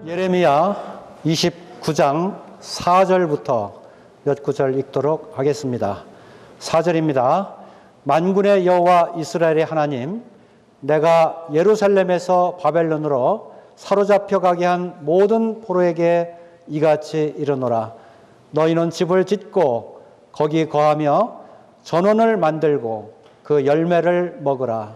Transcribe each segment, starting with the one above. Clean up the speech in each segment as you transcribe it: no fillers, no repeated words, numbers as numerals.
예레미야 29장 4절부터 몇 구절 읽도록 하겠습니다. 4절입니다. 만군의 여호와 이스라엘의 하나님, 내가 예루살렘에서 바벨론으로 사로잡혀 가게 한 모든 포로에게 이같이 이르노라. 너희는 집을 짓고 거기 거하며 전원을 만들고 그 열매를 먹으라.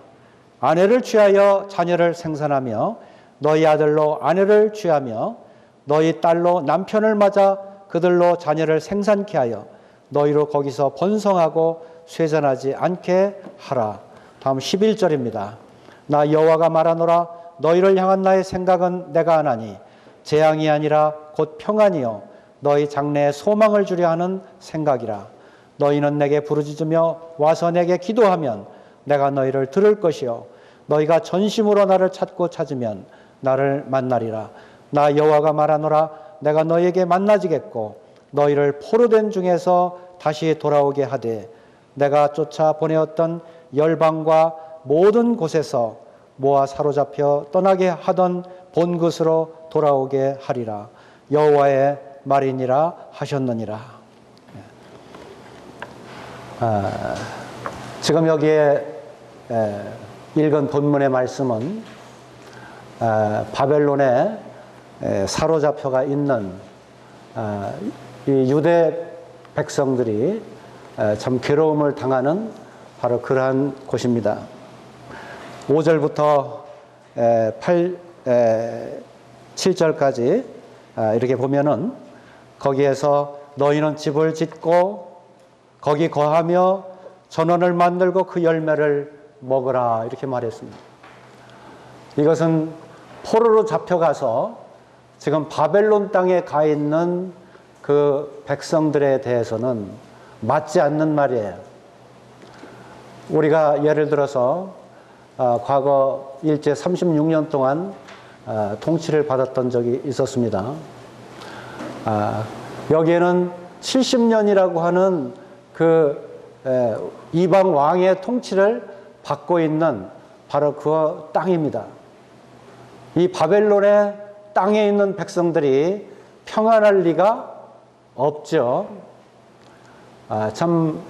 아내를 취하여 자녀를 생산하며 너희 아들로 아내를 취하며 너희 딸로 남편을 맞아 그들로 자녀를 생산케 하여 너희로 거기서 번성하고 쇠잔하지 않게 하라. 다음 11절입니다. 나 여호와가 말하노라. 너희를 향한 나의 생각은 내가 하나니 재앙이 아니라 곧 평안이요 너희 장래에 소망을 주려 하는 생각이라. 너희는 내게 부르짖으며 와서 내게 기도하면 내가 너희를 들을 것이요 너희가 전심으로 나를 찾고 찾으면 나를 만나리라. 나 여호와가 말하노라. 내가 너희에게 만나지겠고 너희를 포로된 중에서 다시 돌아오게 하되 내가 쫓아 보내었던 열방과 모든 곳에서 모아 사로잡혀 떠나게 하던 본 곳으로 돌아오게 하리라. 여호와의 말이니라 하셨느니라. 지금 여기에 읽은 본문의 말씀은 바벨론에 사로잡혀가 있는 이 유대 백성들이 참 괴로움을 당하는 바로 그러한 곳입니다. 5절부터 7절까지 이렇게 보면은 거기에서 너희는 집을 짓고 거기 거하며 전원을 만들고 그 열매를 먹으라 이렇게 말했습니다. 이것은 포로로 잡혀가서 지금 바벨론 땅에 가 있는 그 백성들에 대해서는 맞지 않는 말이에요. 우리가 예를 들어서 과거 일제 36년 동안 통치를 받았던 적이 있었습니다. 여기에는 70년이라고 하는 그 이방 왕의 통치를 받고 있는 바로 그 땅입니다. 이 바벨론의 땅에 있는 백성들이 평안할 리가 없죠. 참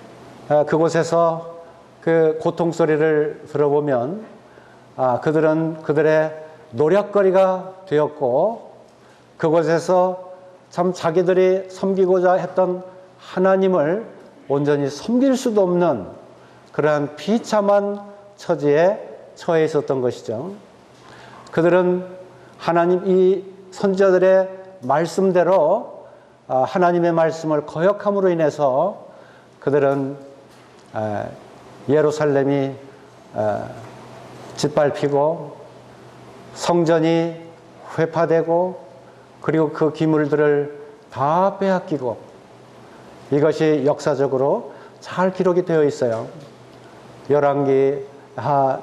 그곳에서 그 고통 소리를 들어보면 그들은 그들의 노력거리가 되었고 그곳에서 참 자기들이 섬기고자 했던 하나님을 온전히 섬길 수도 없는 그러한 비참한 처지에 처해 있었던 것이죠. 그들은 하나님 이 선지자들의 말씀대로 하나님의 말씀을 거역함으로 인해서 그들은 예루살렘이 짓밟히고 성전이 회파되고 그리고 그 기물들을 다 빼앗기고 이것이 역사적으로 잘 기록이 되어 있어요. 열왕기 하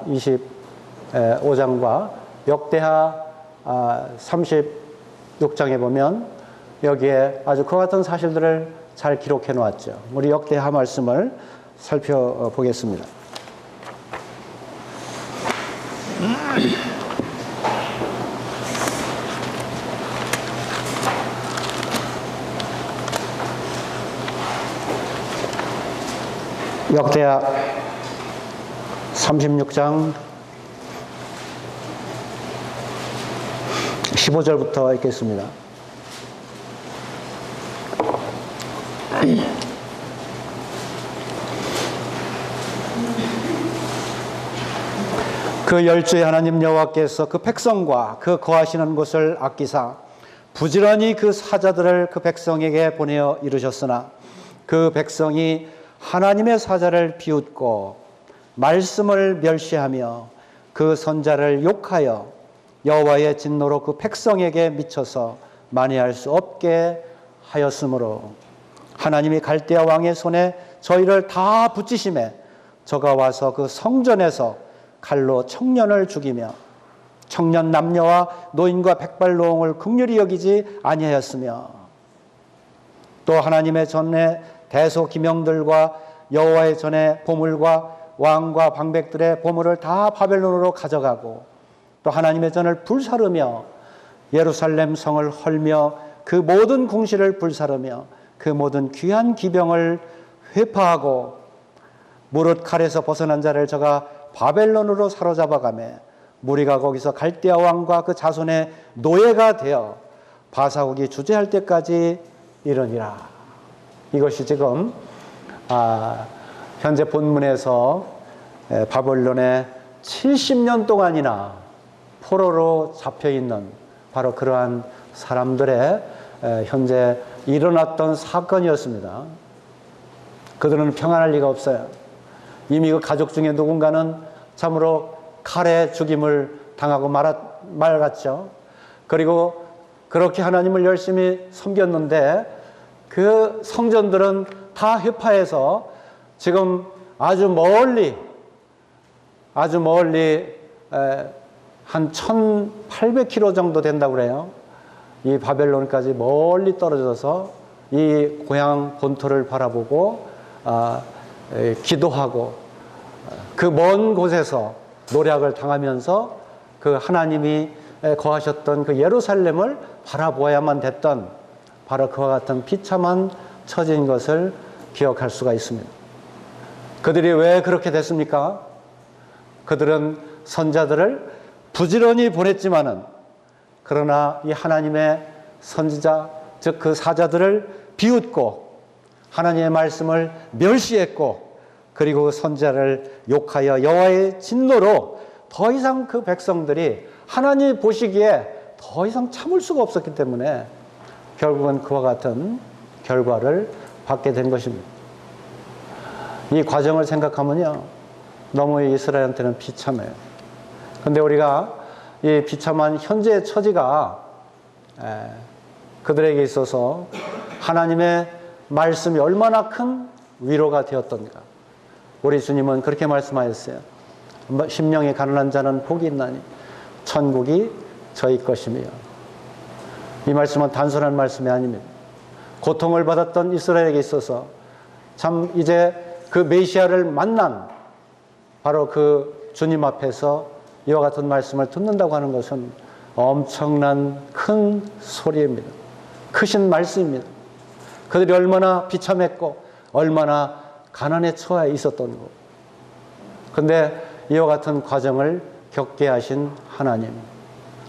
25장과 역대하 36장에 보면 여기에 아주 그와 같은 사실들을 잘 기록해 놓았죠. 우리 역대하 말씀을 살펴보겠습니다. 역대하 36장 15절부터 읽겠습니다. 그 열주의 하나님 여호와께서 그 백성과 그 거하시는 곳을 아끼사 부지런히 그 사자들을 그 백성에게 보내어 이르셨으나 그 백성이 하나님의 사자를 비웃고 말씀을 멸시하며 그 선자를 욕하여 여호와의 진노로 그 백성에게 미쳐서 만회할 수 없게 하였으므로 하나님이 갈대아 왕의 손에 저희를 다 붙이심에 저가 와서 그 성전에서 칼로 청년을 죽이며 청년 남녀와 노인과 백발노홍을 긍휼히 여기지 아니하였으며 또 하나님의 전에 대소기명들과 여호와의 전에 보물과 왕과 방백들의 보물을 다 바벨론으로 가져가고 또 하나님의 전을 불사르며 예루살렘 성을 헐며 그 모든 궁실을 불사르며 그 모든 귀한 기병을 회파하고 무릇 칼에서 벗어난 자를 저가 바벨론으로 사로잡아가매 무리가 거기서 갈대아 왕과 그 자손의 노예가 되어 바사국이 주재할 때까지 이르니라. 이것이 지금 현재 본문에서 바벨론에 70년 동안이나 포로로 잡혀있는 바로 그러한 사람들의 현재 일어났던 사건이었습니다. 그들은 평안할 리가 없어요. 이미 그 가족 중에 누군가는 참으로 칼에 죽임을 당하고 말았죠. 그리고 그렇게 하나님을 열심히 섬겼는데 그 성전들은 다 회파해서 지금 아주 멀리 한 1800km 정도 된다고 그래요. 이 바벨론까지 멀리 떨어져서 이 고향 본토를 바라보고 기도하고 그 먼 곳에서 노략을 당하면서 그 하나님이 거하셨던 그 예루살렘을 바라보아야만 됐던 바로 그와 같은 비참한 처지인 것을 기억할 수가 있습니다. 그들이 왜 그렇게 됐습니까? 그들은 선자들을 부지런히 보냈지만은 그러나 이 하나님의 선지자 즉 그 사자들을 비웃고 하나님의 말씀을 멸시했고 그리고 그 선지자를 욕하여 여호와의 진노로 더 이상 그 백성들이 하나님이 보시기에 더 이상 참을 수가 없었기 때문에 결국은 그와 같은 결과를 받게 된 것입니다. 이 과정을 생각하면요 너무 이스라엘한테는 비참해요. 그런데 우리가 이 비참한 현재의 처지가 그들에게 있어서 하나님의 말씀이 얼마나 큰 위로가 되었던가. 우리 주님은 그렇게 말씀하셨어요. 심령이 가난한 자는 복이 있나니 천국이 저희 것이며. 이 말씀은 단순한 말씀이 아닙니다. 고통을 받았던 이스라엘에게 있어서 참 이제 그 메시아를 만난 바로 그 주님 앞에서 이와 같은 말씀을 듣는다고 하는 것은 엄청난 큰 소리입니다. 크신 말씀입니다. 그들이 얼마나 비참했고 얼마나 가난에 처해 있었던 것. 그런데 이와 같은 과정을 겪게 하신 하나님.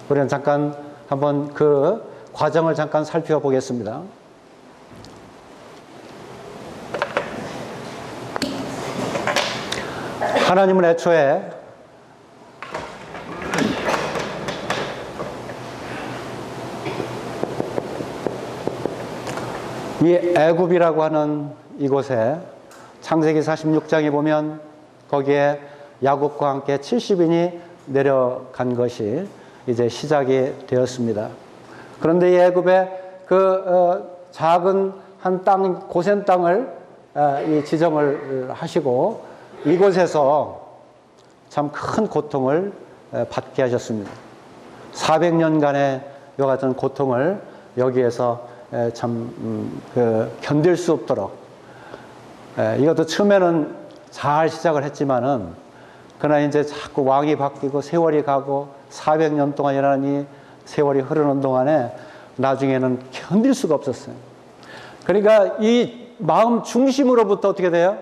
우리는 잠깐 한번 그 과정을 잠깐 살펴보겠습니다. 하나님은 애초에 이 애굽이라고 하는 이곳에 창세기 46장에 보면 거기에 야곱과 함께 70인이 내려간 것이 이제 시작이 되었습니다. 그런데 이 애굽에 그 작은 한 땅, 고센 땅을 이 지정을 하시고 이곳에서 참 큰 고통을 받게 하셨습니다. 400년간의 이와 같은 고통을 여기에서 참 견딜 수 없도록 이것도 처음에는 잘 시작을 했지만은 그러나 이제 자꾸 왕이 바뀌고 세월이 가고 400년 동안이라는 이 세월이 흐르는 동안에 나중에는 견딜 수가 없었어요. 그러니까 이 마음 중심으로부터 어떻게 돼요?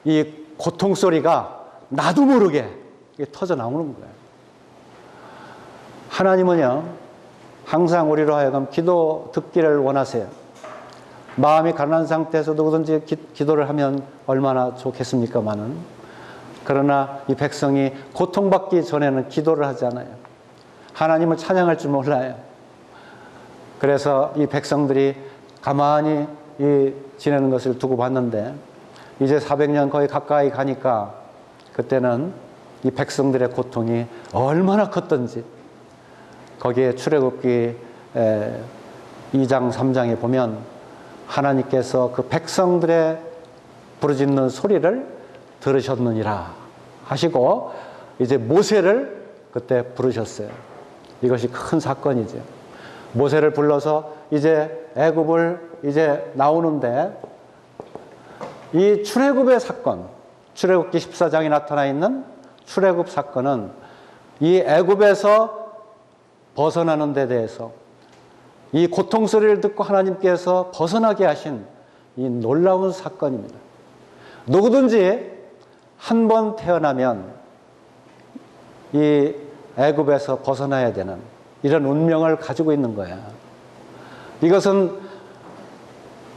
이 고통 소리가 나도 모르게 터져 나오는 거예요. 하나님은요 항상 우리로 하여금 기도 듣기를 원하세요. 마음이 가난한 상태에서 누구든지 기도를 하면 얼마나 좋겠습니까마는. 그러나 이 백성이 고통받기 전에는 기도를 하지 않아요. 하나님을 찬양할 줄 몰라요. 그래서 이 백성들이 가만히 지내는 것을 두고 봤는데 이제 400년 거의 가까이 가니까 그때는 이 백성들의 고통이 얼마나 컸던지 거기에 출애굽기 2장, 3장에 보면 하나님께서 그 백성들의 부르짖는 소리를 들으셨느니라 하시고 이제 모세를 그때 부르셨어요. 이것이 큰 사건이죠. 모세를 불러서 이제 애굽을 이제 나오는데 이 출애굽의 사건, 출애굽기 14장에 나타나 있는 출애굽 사건은 이 애굽에서 벗어나는 데 대해서 이 고통 소리를 듣고 하나님께서 벗어나게 하신 이 놀라운 사건입니다. 누구든지 한 번 태어나면 이 애굽에서 벗어나야 되는 이런 운명을 가지고 있는 거야. 이것은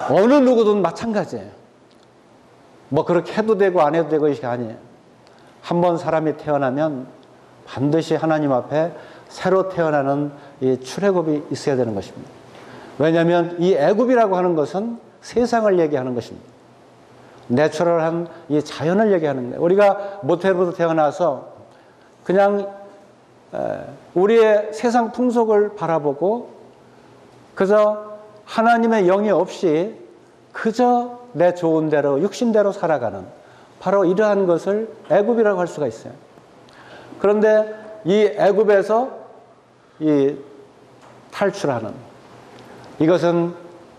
어느 누구든 마찬가지예요. 뭐 그렇게 해도 되고 안 해도 되고 이것이 아니에요. 한 번 사람이 태어나면 반드시 하나님 앞에 새로 태어나는 이 출애굽이 있어야 되는 것입니다. 왜냐하면 이 애굽이라고 하는 것은 세상을 얘기하는 것입니다. 내추럴한 이 자연을 얘기하는 거예요. 우리가 모태로부터 태어나서 그냥 우리의 세상 풍속을 바라보고 그저 하나님의 영이 없이 그저 내 좋은 대로 육신대로 살아가는 바로 이러한 것을 애굽이라고 할 수가 있어요. 그런데 이 애굽에서 이 탈출하는 이것은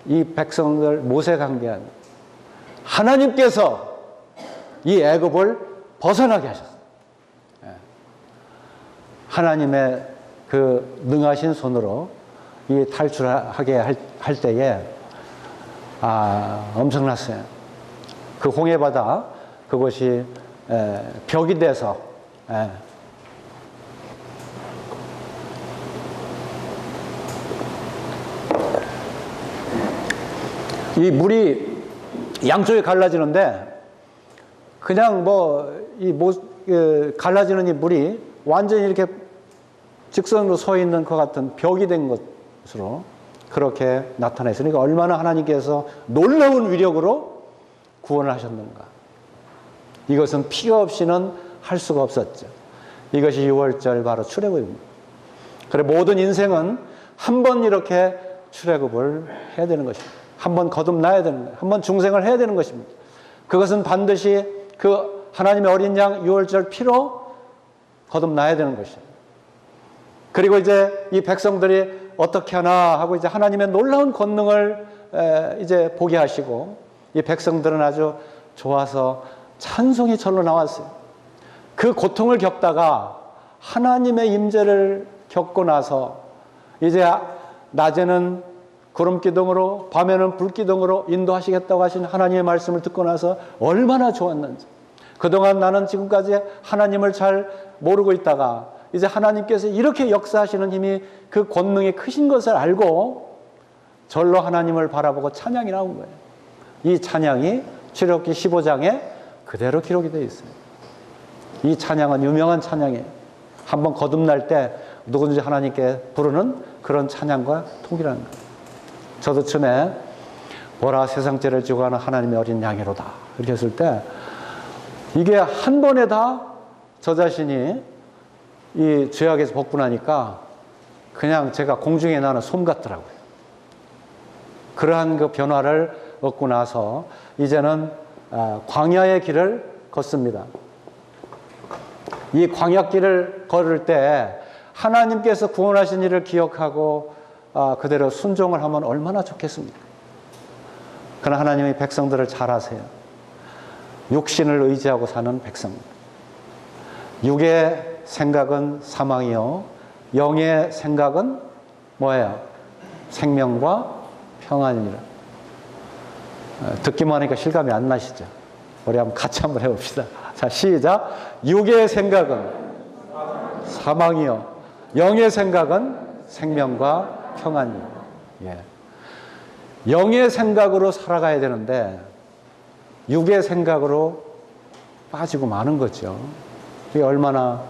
이 백성들 모세가 한 게 아니에요. 하나님께서 이 애굽을 벗어나게 하셨어요. 하나님의 그 능하신 손으로 이 탈출하게 할 때에 엄청났어요. 그 홍해바다 그것이 벽이 돼서 이 물이 양쪽에 갈라지는데 그냥 갈라지는 이 물이 완전히 이렇게 직선으로 서 있는 것 같은 벽이 된 것으로 그렇게 나타나 있으니까 얼마나 하나님께서 놀라운 위력으로 구원을 하셨는가. 이것은 필요 없이는 할 수가 없었죠. 이것이 6월절 바로 출애굽입니다. 그래 모든 인생은 한 번 이렇게 출애굽을 해야 되는 것입니다. 한 번 거듭나야 되는 거예요. 한 번 중생을 해야 되는 것입니다. 그것은 반드시 그 하나님의 어린 양 6월절 피로 거듭나야 되는 것이에요. 그리고 이제 이 백성들이 어떻게 하나 하고 이제 하나님의 놀라운 권능을 이제 보게 하시고 이 백성들은 아주 좋아서 찬송이 절로 나왔어요. 그 고통을 겪다가 하나님의 임재를 겪고 나서 이제 낮에는 구름 기둥으로 밤에는 불 기둥으로 인도하시겠다고 하신 하나님의 말씀을 듣고 나서 얼마나 좋았는지. 그동안 나는 지금까지 하나님을 잘 모르고 있다가 이제 하나님께서 이렇게 역사하시는 힘이 그 권능이 크신 것을 알고 절로 하나님을 바라보고 찬양이 나온 거예요. 이 찬양이 출애굽기 15장에 그대로 기록이 되어 있어요. 이 찬양은 유명한 찬양이에요. 한번 거듭날 때 누구든지 하나님께 부르는 그런 찬양과 통일하는 거예요. 저도 처음에 보라 세상 죄를 지고 가는 하나님의 어린 양이로다 이렇게 했을 때 이게 한 번에 다 저 자신이 이 죄악에서 복분하니까 그냥 제가 공중에 나는 솜 같더라고요. 그러한 그 변화를 얻고 나서 이제는 광야의 길을 걷습니다. 이 광야길을 걸을 때 하나님께서 구원하신 일을 기억하고 그대로 순종을 하면 얼마나 좋겠습니까? 그러나 하나님이 백성들을 잘 아세요. 육신을 의지하고 사는 백성들. 육의 생각은 사망이요 영의 생각은 뭐예요? 생명과 평안이니라. 듣기만 하니까 실감이 안 나시죠? 우리 한번 같이 한번 해봅시다. 자, 시작. 육의 생각은 사망이요 영의 생각은 생명과 평안이요. 예. 영의 생각으로 살아가야 되는데 육의 생각으로 빠지고 마는 거죠. 이게 얼마나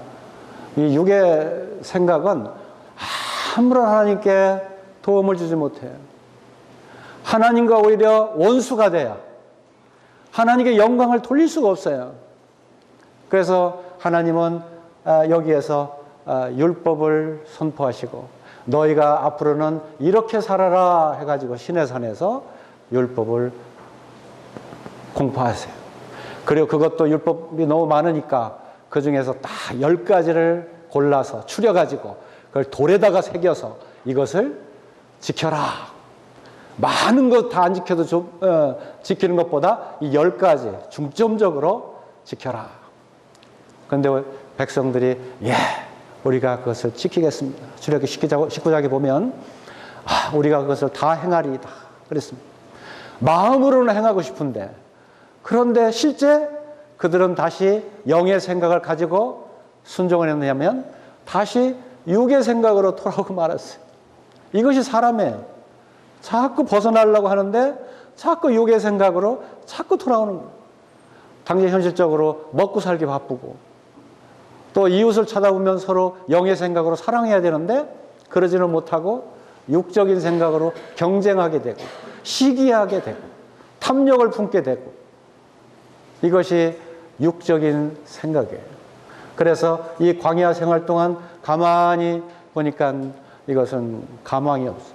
이 육의 생각은 아무런 하나님께 도움을 주지 못해요. 하나님과 오히려 원수가 돼야 하나님께 영광을 돌릴 수가 없어요. 그래서 하나님은 여기에서 율법을 선포하시고 너희가 앞으로는 이렇게 살아라 해가지고 시내산에서 율법을 공포하세요. 그리고 그것도 율법이 너무 많으니까 그 중에서 딱 10가지를 골라서 추려가지고 그걸 돌에다가 새겨서 이것을 지켜라. 많은 것 다 안 지켜도 지키는 것보다 이 10가지 중점적으로 지켜라. 그런데 백성들이 우리가 그것을 지키겠습니다. 출애굽기 19장에 보면 우리가 그것을 다 행하리이다 그랬습니다. 마음으로는 행하고 싶은데, 그런데 실제 그들은 다시 영의 생각을 가지고 순종을 했느냐면 다시 육의 생각으로 돌아오고 말았어요. 이것이 사람이에요. 자꾸 벗어나려고 하는데 자꾸 육의 생각으로 자꾸 돌아오는 거예요. 당장 현실적으로 먹고 살기 바쁘고, 또 이웃을 찾아보면 서로 영의 생각으로 사랑해야 되는데 그러지는 못하고 육적인 생각으로 경쟁하게 되고 시기하게 되고 탐욕을 품게 되고, 이것이 육적인 생각이에요. 그래서 이 광야 생활 동안 가만히 보니까 이것은 가망이 없어.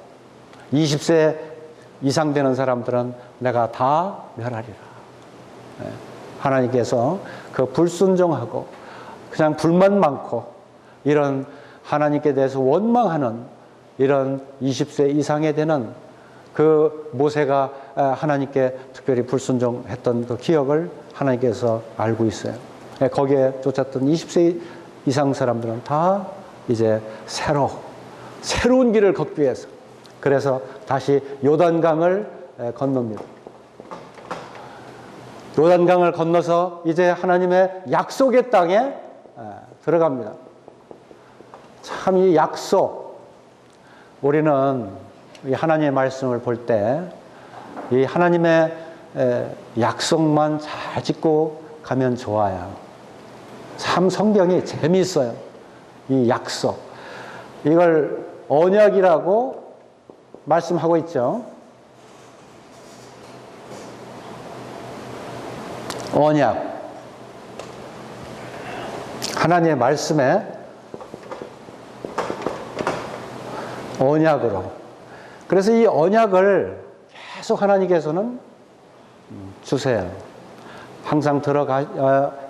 20세 이상 되는 사람들은 내가 다 멸하리라. 하나님께서 그 불순종하고 그냥 불만 많고 이런 하나님께 대해서 원망하는 이런 20세 이상에 되는 그 모세가 하나님께 특별히 불순종했던 그 기억을 하나님께서 알고 있어요. 거기에 쫓았던 20세 이상 사람들은 다 이제 새로운 길을 걷기 위해서, 그래서 다시 요단강을 건넙니다. 요단강을 건너서 이제 하나님의 약속의 땅에 들어갑니다. 참 이 약속, 우리는 이 하나님의 말씀을 볼 때 이 하나님의 약속만 잘 짓고 가면 좋아요. 참 성경이 재미있어요. 이 약속, 이걸 언약이라고 말씀하고 있죠. 언약, 하나님의 말씀에 언약으로. 그래서 이 언약을 계속 하나님께서는 주세요. 항상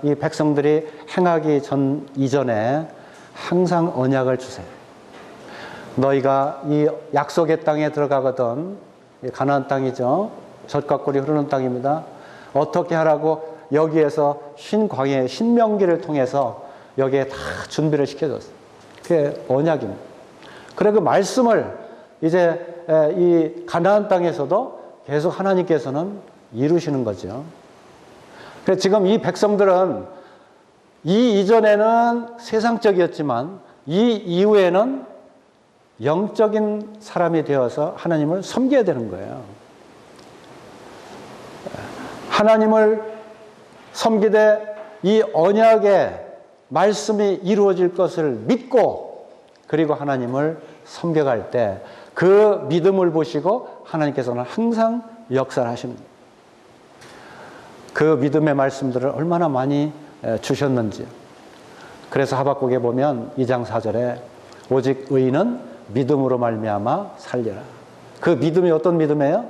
이 백성들이 행하기 이전에 항상 언약을 주세요. 너희가 이 약속의 땅에 들어가거든, 가나안 땅이죠. 젖과 꿀이 흐르는 땅입니다. 어떻게 하라고 여기에서 신광야의 신명기를 통해서 여기에 다 준비를 시켜줬어요. 그게 언약입니다. 그래 그 말씀을 이제 이 가나안 땅에서도 계속 하나님께서는 이루시는 거죠. 그래서 지금 이 백성들은 이 이전에는 세상적이었지만 이 이후에는 영적인 사람이 되어서 하나님을 섬겨야 되는 거예요. 하나님을 섬기되 이 언약의 말씀이 이루어질 것을 믿고, 그리고 하나님을 섬겨갈 때 그 믿음을 보시고 하나님께서는 항상 역사를 하십니다. 그 믿음의 말씀들을 얼마나 많이 주셨는지. 그래서 하박국에 보면 2장 4절에 오직 의인은 믿음으로 말미암아 살리라. 그 믿음이 어떤 믿음이에요?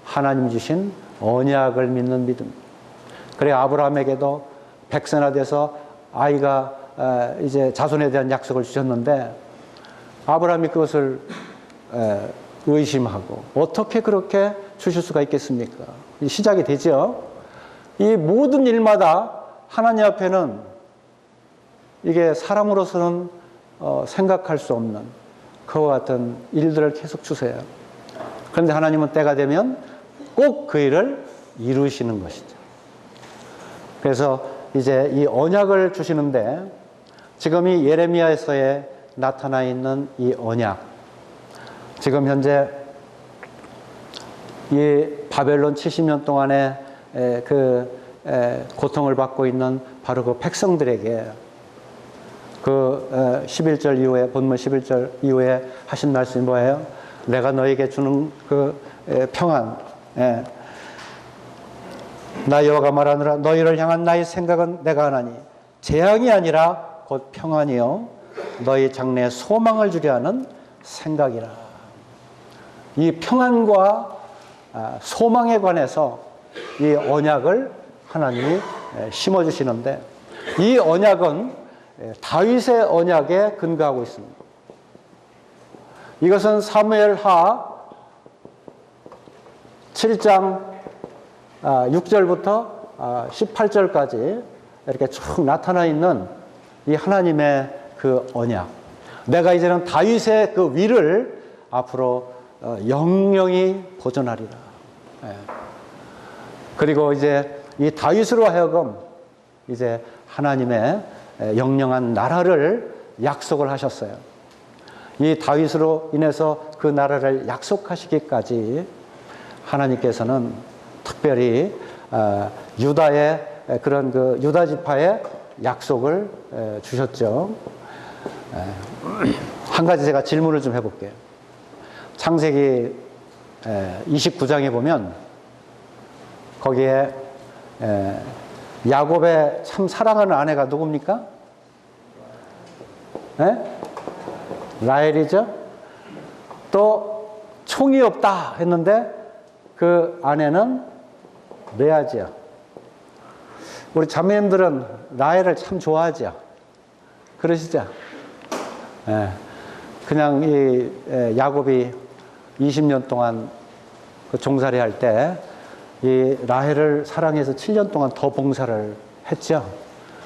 하나님 주신 언약을 믿는 믿음. 그래 아브라함에게도 100세나 돼서 아이가 이제 자손에 대한 약속을 주셨는데 아브라함이 그것을 의심하고 어떻게 그렇게 주실 수가 있겠습니까? 시작이 되죠. 이 모든 일마다 하나님 앞에는 이게 사람으로서는 생각할 수 없는 그와 같은 일들을 계속 주세요. 그런데 하나님은 때가 되면 꼭 그 일을 이루시는 것이죠. 그래서 이제 이 언약을 주시는데, 지금 이 예레미야서에 나타나 있는 이 언약, 지금 현재 이 바벨론 70년 동안의 고통을 받고 있는 바로 그 백성들에게 그 11절 이후에, 본문 11절 이후에 하신 말씀이 뭐예요? 내가 너에게 주는 그 평안, 나 여호와가 말하노라. 너희를 향한 나의 생각은 내가 하나니 재앙이 아니라 곧 평안이요 너희 장래에 소망을 주려 하는 생각이라. 이 평안과 소망에 관해서 이 언약을 하나님이 심어주시는데, 이 언약은 다윗의 언약에 근거하고 있습니다. 이것은 사무엘하 7장 6절부터 18절까지 이렇게 쭉 나타나 있는 이 하나님의 그 언약. 내가 이제는 다윗의 그 위를 앞으로 영영히 보존하리라. 그리고 이제 이 다윗으로 하여금 이제 하나님의 영영한 나라를 약속을 하셨어요. 이 다윗으로 인해서 그 나라를 약속하시기까지 하나님께서는 특별히 유다의 그런 그 유다 지파의 약속을 주셨죠. 한 가지 제가 질문을 좀 해볼게요. 창세기 29장에 보면 거기에 야곱의 참 사랑하는 아내가 누굽니까? 라헬이죠. 또 총이 없다 했는데 그 아내는 레아지요. 우리 자매님들은 라헬을 참 좋아하죠. 그러시죠? 그냥 이 야곱이 20년 동안 그 종살이 할 때 이 라헬을 사랑해서 7년 동안 더 봉사를 했죠.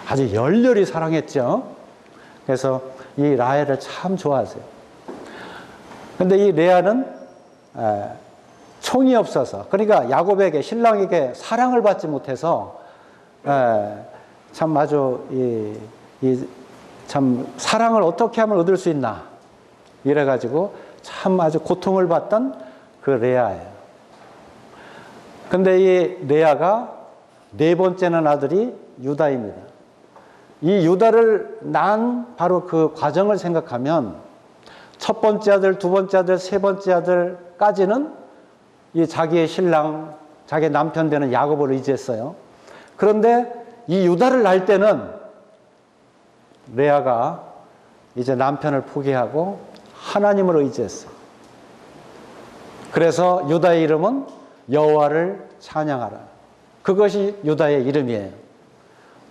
아주 열렬히 사랑했죠. 그래서 이 라헬을 참 좋아하세요. 근데 이 레아는 총이 없어서, 그러니까 야곱에게, 신랑에게 사랑을 받지 못해서 참 아주 참 사랑을 어떻게 하면 얻을 수 있나 이래가지고 참 아주 고통을 받던 그 레아예요. 근데 이 레아가 네 번째는 아들이 유다입니다. 이 유다를 낳은 바로 그 과정을 생각하면 첫 번째 아들, 두 번째 아들, 세 번째 아들까지는 이 자기의 신랑, 자기 남편 되는 야곱을 의지했어요. 그런데 이 유다를 낳을 때는 레아가 이제 남편을 포기하고 하나님을 의지했어요. 그래서 유다의 이름은 여호와를 찬양하라. 그것이 유다의 이름이에요.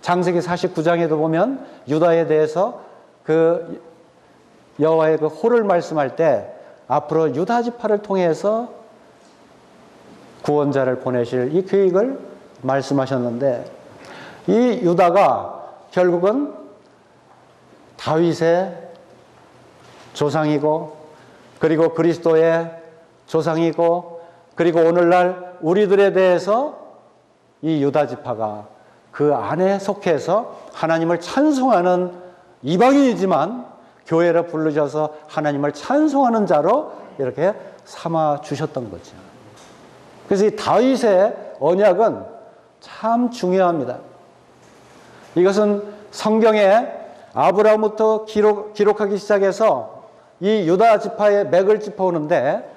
창세기 49장에도 보면 유다에 대해서 그 여호와의 그 호를 말씀할 때 앞으로 유다 지파를 통해서 구원자를 보내실 이 계획을 말씀하셨는데, 이 유다가 결국은 다윗의 조상이고, 그리고 그리스도의 조상이고, 그리고 오늘날 우리들에 대해서 이 유다 지파가 그 안에 속해서 하나님을 찬송하는 이방인이지만 교회를 부르셔서 하나님을 찬송하는 자로 이렇게 삼아 주셨던 거죠. 그래서 이 다윗의 언약은 참 중요합니다. 이것은 성경에 아브라함부터 기록하기 시작해서 이 유다 지파의 맥을 짚어오는데,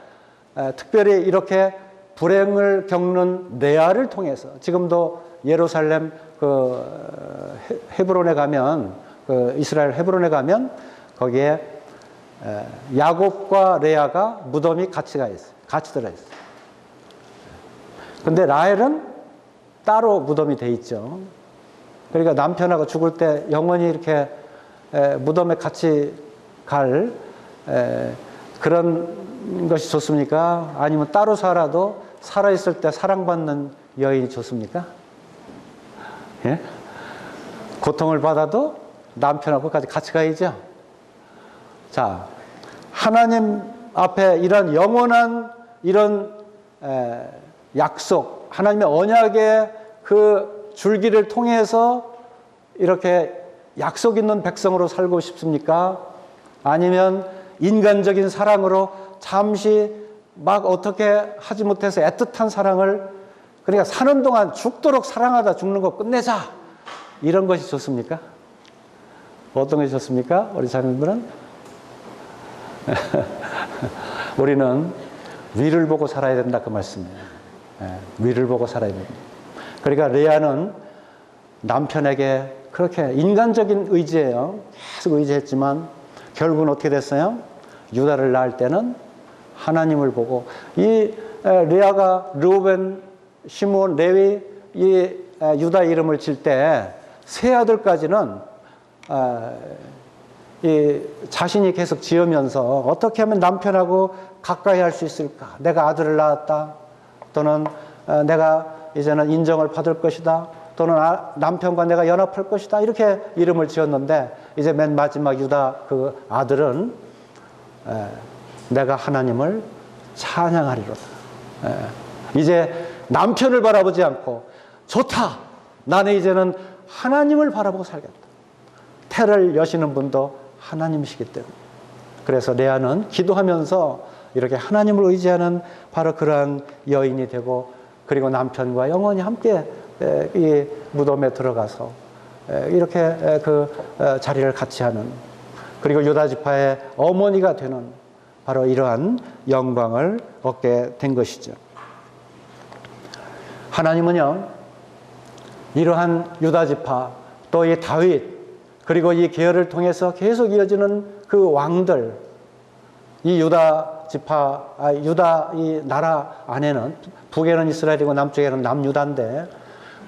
특별히 이렇게 불행을 겪는 레아를 통해서, 지금도 예루살렘 그 헤브론에 가면, 그 이스라엘 헤브론에 가면 거기에 야곱과 레아가 무덤이 같이 가 있어요. 같이 들어 있어요. 근데 라헬은 따로 무덤이 돼 있죠. 그러니까 남편하고 죽을 때 영원히 이렇게 무덤에 같이 갈 그런 것이 좋습니까? 아니면 따로 살아도 살아있을 때 사랑받는 여인이 좋습니까? 예? 고통을 받아도 남편하고까지 같이 가야죠. 자, 하나님 앞에 이런 영원한 이런 약속, 하나님의 언약의 그 줄기를 통해서 이렇게 약속 있는 백성으로 살고 싶습니까? 아니면 인간적인 사랑으로 잠시 막 어떻게 하지 못해서 애틋한 사랑을, 그러니까 사는 동안 죽도록 사랑하다 죽는 거 끝내자, 이런 것이 좋습니까? 어떤 것이 좋습니까? 우리 자녀들은 우리는 위를 보고 살아야 된다, 그 말씀이에요. 위를 보고 살아야 됩니다. 그러니까 레아는 남편에게 그렇게 인간적인 의지예요. 계속 의지했지만 결국은 어떻게 됐어요? 유다를 낳을 때는 하나님을 보고, 이 레아가 르우벤, 시므온, 레위 이 유다 이름을 질 때 세 아들까지는 이 자신이 계속 지으면서 어떻게 하면 남편하고 가까이 할 수 있을까? 내가 아들을 낳았다. 또는 내가 이제는 인정을 받을 것이다. 또는 남편과 내가 연합할 것이다. 이렇게 이름을 지었는데, 이제 맨 마지막 유다 그 아들은 내가 하나님을 찬양하리로다. 이제 남편을 바라보지 않고, 좋다. 나는 이제는 하나님을 바라보고 살겠다. 태를 여시는 분도 하나님이시기 때문에. 그래서 레아는 기도하면서 이렇게 하나님을 의지하는 바로 그러한 여인이 되고, 그리고 남편과 영원히 함께 이 무덤에 들어가서 이렇게 그 자리를 같이 하는, 그리고 유다 지파의 어머니가 되는 바로 이러한 영광을 얻게 된 것이죠. 하나님은요, 이러한 유다 지파, 또 이 다윗, 그리고 이 계열을 통해서 계속 이어지는 그 왕들, 이 유다 지파, 유다 이 나라 안에는 북에는 이스라엘이고 남쪽에는 남유다인데,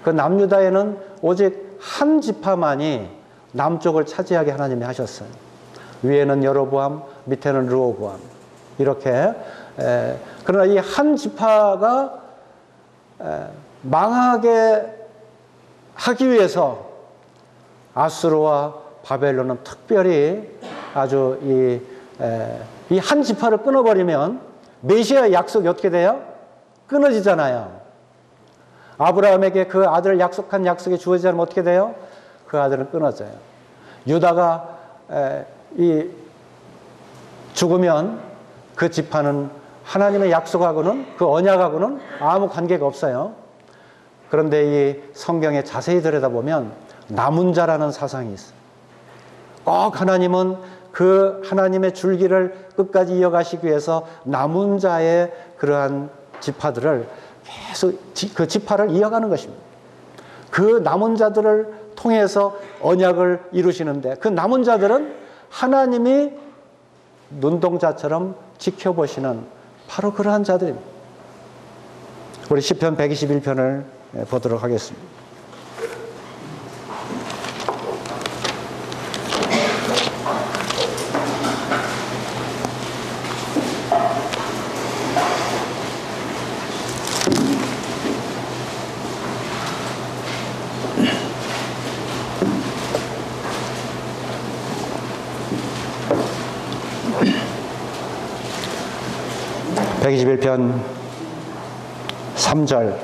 그 남유다에는 오직 한 지파만이 남쪽을 차지하게 하나님이 하셨어요. 위에는 여로보암, 밑에는 르호보암. 이렇게. 그러나 이 한 지파가 망하게 하기 위해서 아수르와 바벨론은 특별히 아주 이 한 지파를 끊어버리면 메시아의 약속이 어떻게 돼요? 끊어지잖아요. 아브라함에게 그 아들을 약속한 약속이 주어지지 않으면 어떻게 돼요? 그 아들은 끊어져요. 유다가 죽으면 그 지파는 하나님의 약속하고는, 그 언약하고는 아무 관계가 없어요. 그런데 이 성경에 자세히 들여다보면 남은 자라는 사상이 있어요. 꼭 하나님은 그 하나님의 줄기를 끝까지 이어가시기 위해서 남은 자의 그러한 지파들을 계속 그 지파를 이어가는 것입니다. 그 남은 자들을 통해서 언약을 이루시는데, 그 남은 자들은 하나님이 눈동자처럼 지켜보시는 바로 그러한 자들입니다. 우리 시편 121편을 보도록 하겠습니다. (121편) 3절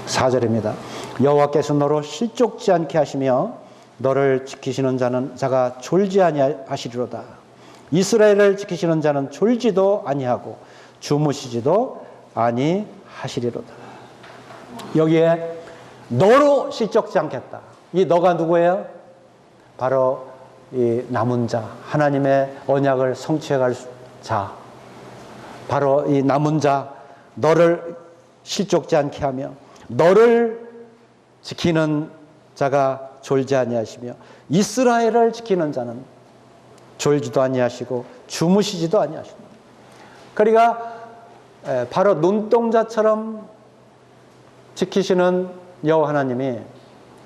4절입니다. 여호와께서 너로 실족지 않게 하시며 너를 지키시는 자가 졸지 아니하시리로다. 이스라엘을 지키시는 자는 졸지도 아니하고 주무시지도 아니하시리로다. 여기에 너로 실족지 않겠다. 이 너가 누구예요? 바로 이 남은 자, 하나님의 언약을 성취해갈 자, 바로 이 남은 자, 너를 실족지 않게 하며 너를 지키는 자가 졸지 아니하시며 이스라엘을 지키는 자는 졸지도 아니하시고 주무시지도 아니하십니다. 그러니까 바로 눈동자처럼 지키시는 여호와 하나님이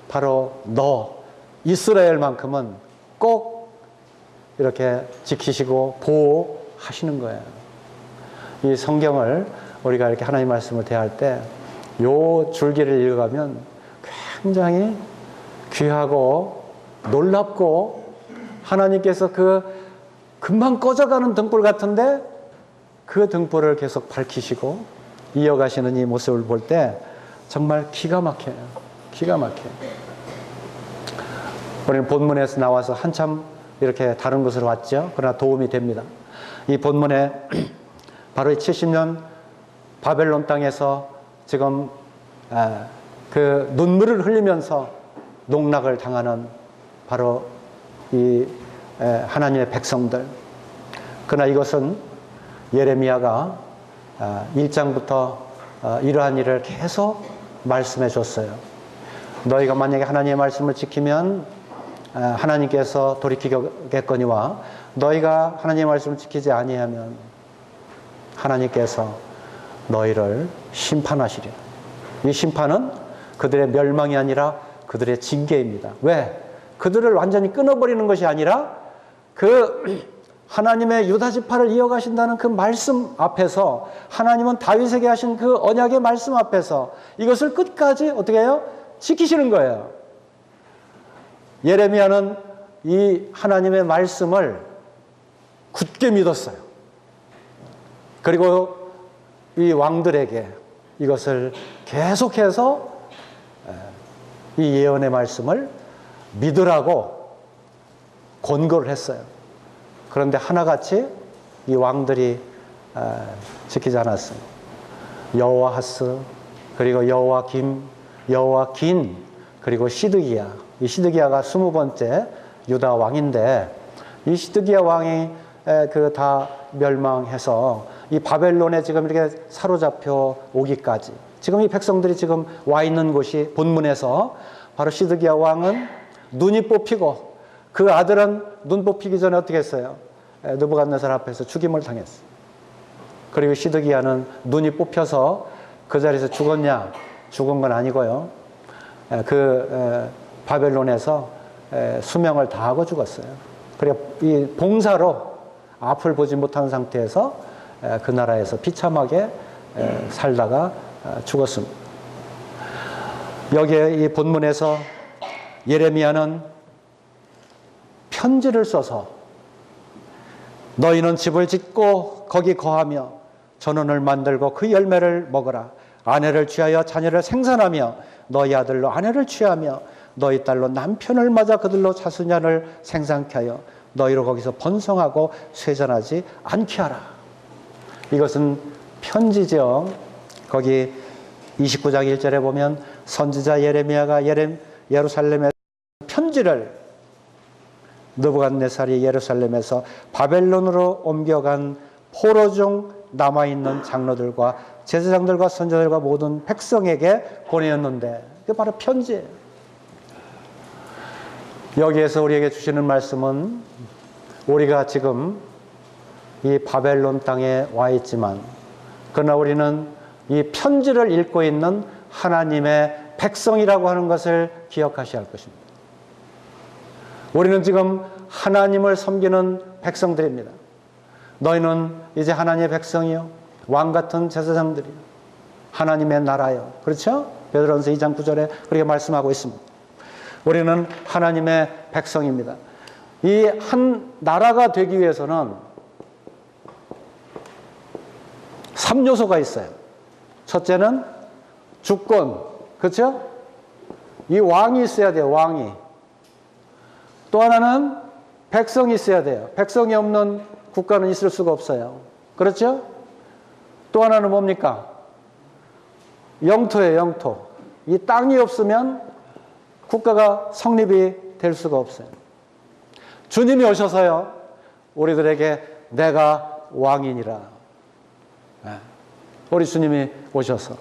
바로 너 이스라엘만큼은 꼭 이렇게 지키시고 보호하시는 거예요. 이 성경을 우리가 이렇게 하나님 말씀을 대할 때 요 줄기를 읽어가면 굉장히 귀하고 놀랍고, 하나님께서 그 금방 꺼져가는 등불 같은데 그 등불을 계속 밝히시고 이어가시는 이 모습을 볼 때 정말 기가 막혀요. 기가 막혀요. 우리는 본문에서 나와서 한참 이렇게 다른 곳으로 왔죠. 그러나 도움이 됩니다. 이 본문에 바로 이 70년 바벨론 땅에서 지금 그 눈물을 흘리면서 농락을 당하는 바로 이 하나님의 백성들. 그러나 이것은 예레미야가 1장부터 이러한 일을 계속 말씀해 줬어요. 너희가 만약에 하나님의 말씀을 지키면 하나님께서 돌이키겠거니와 너희가 하나님의 말씀을 지키지 아니하면 하나님께서 너희를 심판하시리라. 이 심판은 그들의 멸망이 아니라 그들의 징계입니다. 왜? 그들을 완전히 끊어버리는 것이 아니라 그 하나님의 유다 지파를 이어가신다는 그 말씀 앞에서, 하나님은 다윗에게 하신 그 언약의 말씀 앞에서 이것을 끝까지 어떻게 해요? 지키시는 거예요. 예레미야는 이 하나님의 말씀을 굳게 믿었어요. 그리고 이 왕들에게 이것을 계속해서 이 예언의 말씀을 믿으라고 권고를 했어요. 그런데 하나같이 이 왕들이 지키지 않았어요. 여호아하스, 그리고 여호야김, 여호야긴, 그리고 시드기야. 이 시드기야가 20번째 유다 왕인데, 이 시드기야 왕이 그 다 멸망해서 이 바벨론에 지금 이렇게 사로잡혀 오기까지, 지금 이 백성들이 지금 와 있는 곳이 본문에서 바로 시드기야 왕은 눈이 뽑히고, 그 아들은 눈 뽑히기 전에 어떻게 했어요? 느부갓네살 앞에서 죽임을 당했어요. 그리고 시드기야는 눈이 뽑혀서 그 자리에서 죽었냐? 죽은 건 아니고요. 그 바벨론에서 수명을 다하고 죽었어요. 그리고 이 봉사로 앞을 보지 못하는 상태에서 그 나라에서 비참하게 살다가 죽었습니다. 여기에 이 본문에서 예레미야는 편지를 써서 너희는 집을 짓고 거기 거하며 전원을 만들고 그 열매를 먹으라. 아내를 취하여 자녀를 생산하며 너희 아들로 아내를 취하며 너희 딸로 남편을 맞아 그들로 자손을 생산케 하여 너희로 거기서 번성하고 쇠잔하지 않게 하라. 이것은 편지죠. 거기 29장 1절에 보면 선지자 예레미야가 예루살렘에 편지를 느부갓네살이 예루살렘에서 바벨론으로 옮겨간 포로 중 남아있는 장로들과 제사장들과 선지자들과 모든 백성에게 보내었는데, 그게 바로 편지예요. 여기에서 우리에게 주시는 말씀은, 우리가 지금 이 바벨론 땅에 와 있지만 그러나 우리는 이 편지를 읽고 있는 하나님의 백성이라고 하는 것을 기억하셔야 할 것입니다. 우리는 지금 하나님을 섬기는 백성들입니다. 너희는 이제 하나님의 백성이요, 왕같은 제사장들이요, 하나님의 나라요. 그렇죠? 베드로전서 2장 9절에 그렇게 말씀하고 있습니다. 우리는 하나님의 백성입니다. 이 한 나라가 되기 위해서는 3요소가 있어요. 첫째는 주권, 그렇죠? 이 왕이 있어야 돼요, 왕이. 또 하나는 백성이 있어야 돼요. 백성이 없는 국가는 있을 수가 없어요. 그렇죠? 또 하나는 뭡니까? 영토예요, 영토. 이 땅이 없으면 국가가 성립이 될 수가 없어요. 주님이 오셔서요, 우리들에게 내가 왕이니라. 우리 주님이 오셔서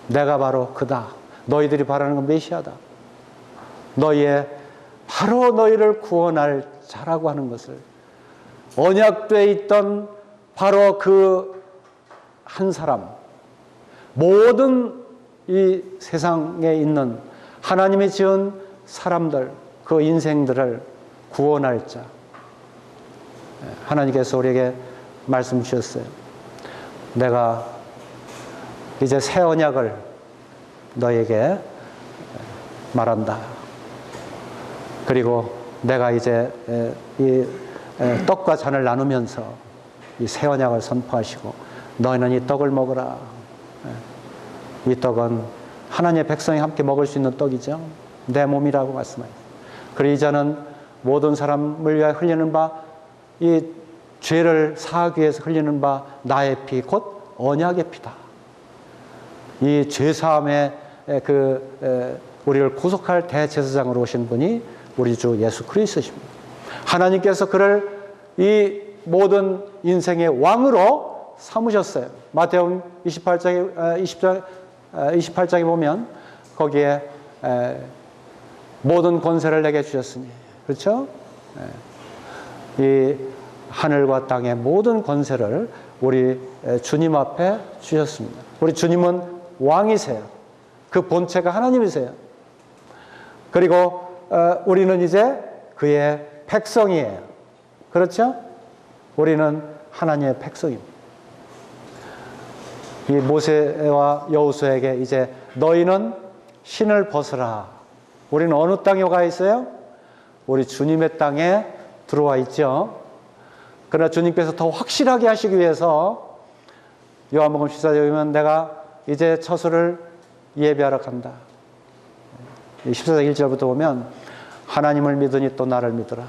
내가 바로 그다. 너희들이 바라는 건 메시아다. 바로 너희를 구원할 자라고 하는 것을, 언약되어 있던 바로 그 한 사람, 모든 이 세상에 있는 하나님이 지은 사람들, 그 인생들을 구원할 자, 하나님께서 우리에게 말씀 주셨어요. 내가 이제 새 언약을 너에게 말한다. 그리고 내가 이제 이 떡과 잔을 나누면서 이 새 언약을 선포하시고, 너희는 이 떡을 먹으라. 이 떡은 하나님의 백성이 함께 먹을 수 있는 떡이죠. 내 몸이라고 말씀하셨어요. 그리고 이 잔은 모든 사람을 위하여 흘리는 바, 이 죄를 사하기 위해서 흘리는 바 나의 피, 곧 언약의 피다. 이 죄사함의 우리를 구속할 대제사장으로 오신 분이 우리 주 예수 그리스도십니다. 하나님께서 그를 이 모든 인생의 왕으로 삼으셨어요. 마태복음 28장에 보면 거기에 모든 권세를 내게 주셨으니, 그렇죠? 이 하늘과 땅의 모든 권세를 우리 주님 앞에 주셨습니다. 우리 주님은 왕이세요. 그 본체가 하나님이세요. 그리고 우리는 이제 그의 백성이에요. 그렇죠? 우리는 하나님의 백성입니다. 이 모세와 여호수아에게 이제 너희는 신을 벗으라. 우리는 어느 땅에 가 있어요? 우리 주님의 땅에 들어와 있죠. 그러나 주님께서 더 확실하게 하시기 위해서 요한복음 14장에 보면 내가 이제 처소를 예비하러 간다. 14장 1절부터 보면 하나님을 믿으니 또 나를 믿으라.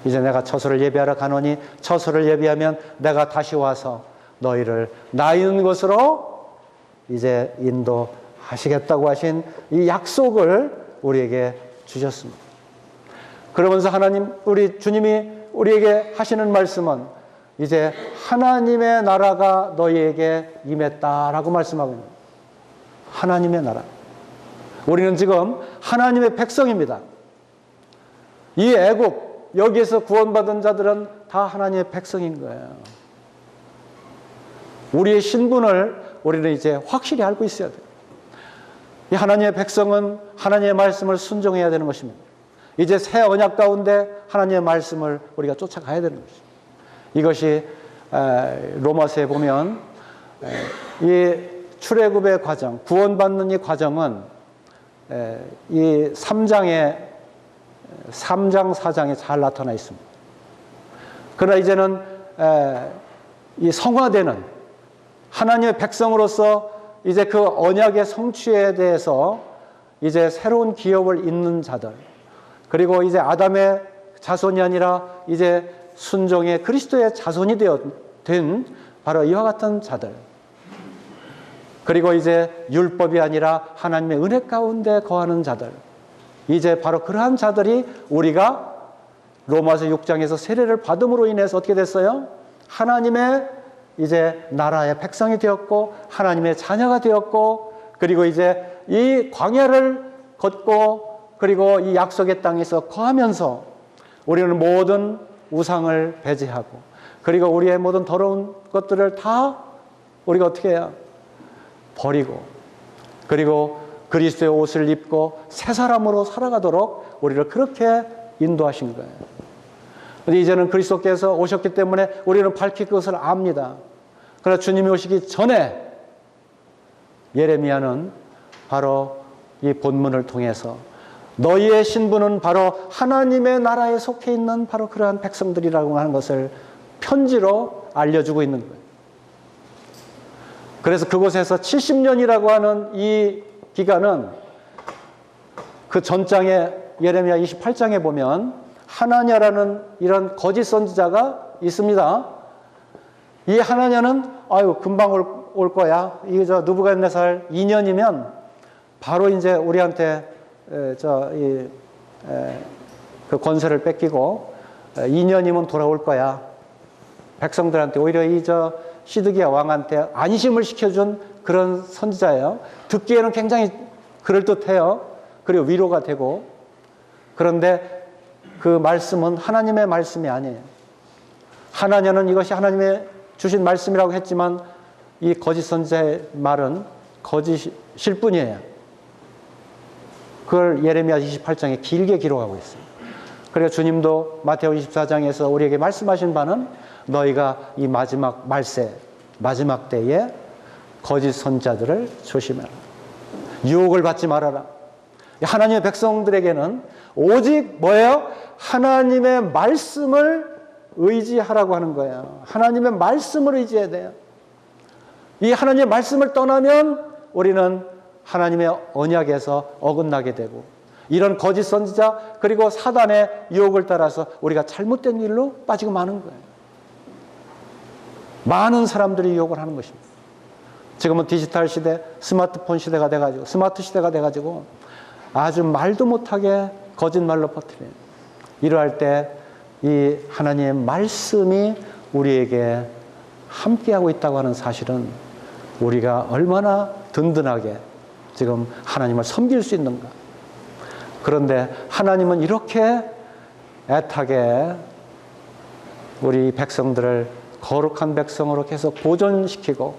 이제 내가 처소를 예비하러 가노니 처소를 예비하면 내가 다시 와서 너희를 나 있는 곳으로 이제 인도하시겠다고 하신 이 약속을 우리에게 주셨습니다. 그러면서 하나님, 우리 주님이 우리에게 하시는 말씀은 이제 하나님의 나라가 너희에게 임했다라고 말씀하고 있습니다. 하나님의 나라. 우리는 지금 하나님의 백성입니다. 이 애국, 여기에서 구원받은 자들은 다 하나님의 백성인 거예요. 우리의 신분을 우리는 이제 확실히 알고 있어야 돼요. 이 하나님의 백성은 하나님의 말씀을 순종해야 되는 것입니다. 이제 새 언약 가운데 하나님의 말씀을 우리가 쫓아가야 되는 것입니다. 이것이 로마서에 보면 이 출애굽의 과정, 구원받는 이 과정은 이 3장, 4장에 잘 나타나 있습니다. 그러나 이제는 이 성화되는 하나님의 백성으로서 이제 그 언약의 성취에 대해서 이제 새로운 기업을 잇는 자들, 그리고 이제 아담의 자손이 아니라 이제 순종의 그리스도의 자손이 된 바로 이와 같은 자들, 그리고 이제 율법이 아니라 하나님의 은혜 가운데 거하는 자들, 이제 바로 그러한 자들이 우리가 로마서 6장에서 세례를 받음으로 인해서 어떻게 됐어요? 하나님의 이제 나라의 백성이 되었고 하나님의 자녀가 되었고, 그리고 이제 이 광야를 걷고 그리고 이 약속의 땅에서 거하면서 우리는 모든 우상을 배제하고, 그리고 우리의 모든 더러운 것들을 다 우리가 어떻게 해야 버리고, 그리고 그리스도의 옷을 입고 새 사람으로 살아가도록 우리를 그렇게 인도하신 거예요. 근데 이제는 그리스도께서 오셨기 때문에 우리는 밝히 그것을 압니다. 그러나 주님이 오시기 전에 예레미야는 바로 이 본문을 통해서 너희의 신분은 바로 하나님의 나라에 속해 있는 바로 그러한 백성들이라고 하는 것을 편지로 알려주고 있는 거예요. 그래서 그곳에서 70년이라고 하는 이 기간은 그 전장에 예레미야 28장에 보면 하나냐라는 이런 거짓 선지자가 있습니다. 이 하나냐는 아유 금방 올 거야. 이게 저 느부갓네살 2년이면 바로 이제 우리한테 그 권세를 뺏기고 2년이면 돌아올 거야. 백성들한테 오히려 이 시드기야 왕한테 안심을 시켜준 그런 선지자예요. 듣기에는 굉장히 그럴듯해요. 그리고 위로가 되고. 그런데 그 말씀은 하나님의 말씀이 아니에요. 하나냐는 이것이 하나님의 주신 말씀이라고 했지만 이 거짓 선지자의 말은 거짓일 뿐이에요. 그걸 예레미야 28장에 길게 기록하고 있어요. 그리고 주님도 마태오 24장에서 우리에게 말씀하신 바는 너희가 이 마지막 말세, 마지막 때에 거짓 선지자들을 조심해라. 유혹을 받지 말아라. 하나님의 백성들에게는 오직 뭐예요? 하나님의 말씀을 의지하라고 하는 거예요. 하나님의 말씀을 의지해야 돼요. 이 하나님의 말씀을 떠나면 우리는 하나님의 언약에서 어긋나게 되고, 이런 거짓 선지자 그리고 사단의 유혹을 따라서 우리가 잘못된 일로 빠지고 마는 거예요. 많은 사람들이 유혹을 하는 것입니다. 지금은 디지털 시대, 스마트폰 시대가 돼가지고, 스마트 시대가 돼가지고 아주 말도 못하게 거짓말로 퍼뜨려요. 이러할 때 이 하나님의 말씀이 우리에게 함께하고 있다고 하는 사실은 우리가 얼마나 든든하게 지금 하나님을 섬길 수 있는가. 그런데 하나님은 이렇게 애타게 우리 백성들을 거룩한 백성으로 계속 보존시키고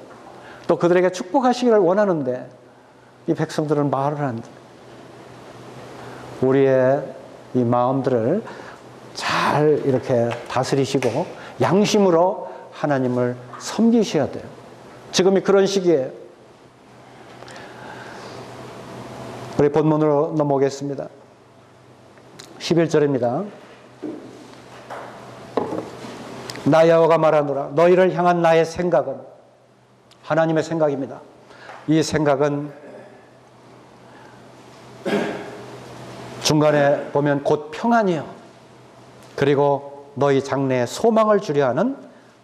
또 그들에게 축복하시기를 원하는데 이 백성들은 말을 안 돼. 우리의 이 마음들을 잘 이렇게 다스리시고 양심으로 하나님을 섬기셔야 돼요. 지금이 그런 시기예요. 우리 본문으로 넘어오겠습니다. 11절입니다. 나 여호와가 말하노라. 너희를 향한 나의 생각은, 하나님의 생각입니다. 이 생각은 중간에 보면 곧 평안이요. 그리고 너희 장래에 소망을 주려 하는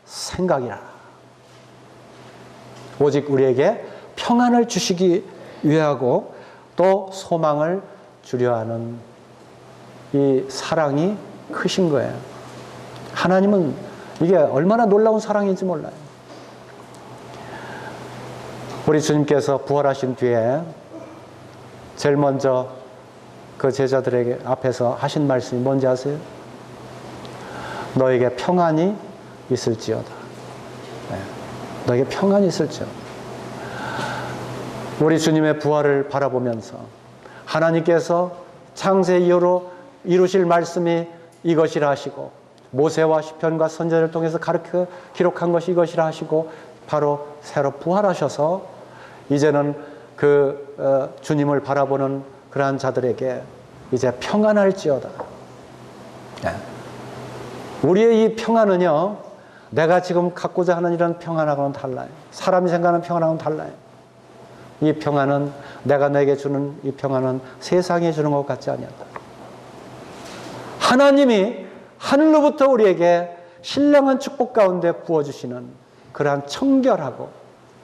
생각이라. 오직 우리에게 평안을 주시기 위하고 또 소망을 주려 하는 이 사랑이 크신 거예요. 하나님은 이게 얼마나 놀라운 사랑인지 몰라요. 우리 주님께서 부활하신 뒤에 제일 먼저 그 제자들에게 앞에서 하신 말씀이 뭔지 아세요? 너에게 평안이 있을지어다. 네. 너에게 평안이 있을지어다. 우리 주님의 부활을 바라보면서 하나님께서 창세 이후로 이루실 말씀이 이것이라 하시고 모세와 시편과 선지자를 통해서 가르쳐 기록한 것이 이것이라 하시고 바로 새로 부활하셔서 이제는 그 주님을 바라보는 그러한 자들에게 이제 평안할지어다. 네. 우리의 이 평안은요, 내가 지금 갖고자 하는 이런 평안하고는 달라요. 사람이 생각하는 평안하고는 달라요. 이 평안은 내가 내게 주는 이 평안은 세상에 주는 것 같지 아니하다. 하나님이 하늘로부터 우리에게 신령한 축복 가운데 부어주시는 그러한 청결하고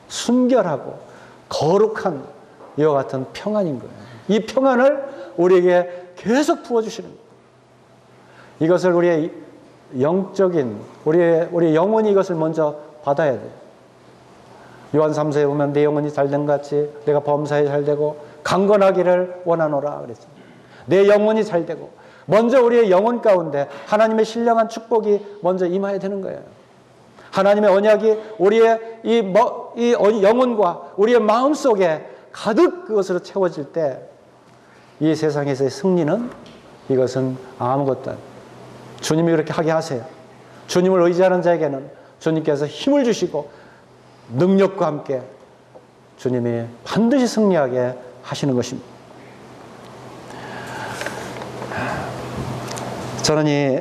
순결하고 거룩한 이와 같은 평안인 거예요. 이 평안을 우리에게 계속 부어주시는 거예요. 이것을 우리의 영적인 우리 영혼이 이것을 먼저 받아야 돼요. 요한 3서에 보면 내 영혼이 잘된 같이 내가 범사에 잘되고 강건하기를 원하노라 그랬습니다. 내 영혼이 잘되고 먼저 우리의 영혼 가운데 하나님의 신령한 축복이 먼저 임해야 되는 거예요. 하나님의 언약이 우리의 이 영혼과 우리의 마음 속에 가득 그것으로 채워질 때 이 세상에서의 승리는 이것은 아무것도 아니에요. 주님이 그렇게 하게 하세요. 주님을 의지하는 자에게는 주님께서 힘을 주시고 능력과 함께 주님이 반드시 승리하게 하시는 것입니다. 저는 이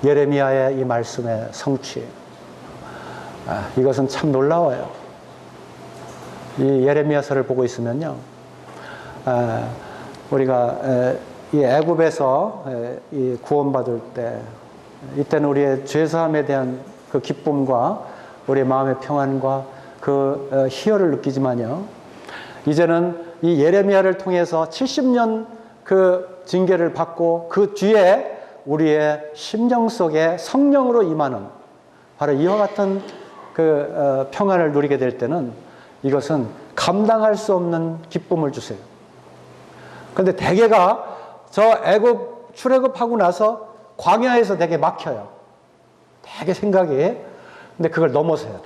예레미야의 이 말씀의 성취, 이것은 참 놀라워요. 이 예레미야서를 보고 있으면요, 우리가 이 애굽에서 이 구원받을 때 이때는 우리의 죄사함에 대한 그 기쁨과 우리의 마음의 평안과 그 희열을 느끼지만요, 이제는 이 예레미야를 통해서 70년 그 징계를 받고 그 뒤에 우리의 심령 속에 성령으로 임하는 바로 이와 같은 그 평안을 누리게 될 때는 이것은 감당할 수 없는 기쁨을 주세요. 그런데 대개가 저 애굽 출애굽하고 나서 광야에서 되게 막혀요. 되게 생각이. 근데 그걸 넘어서야 돼요.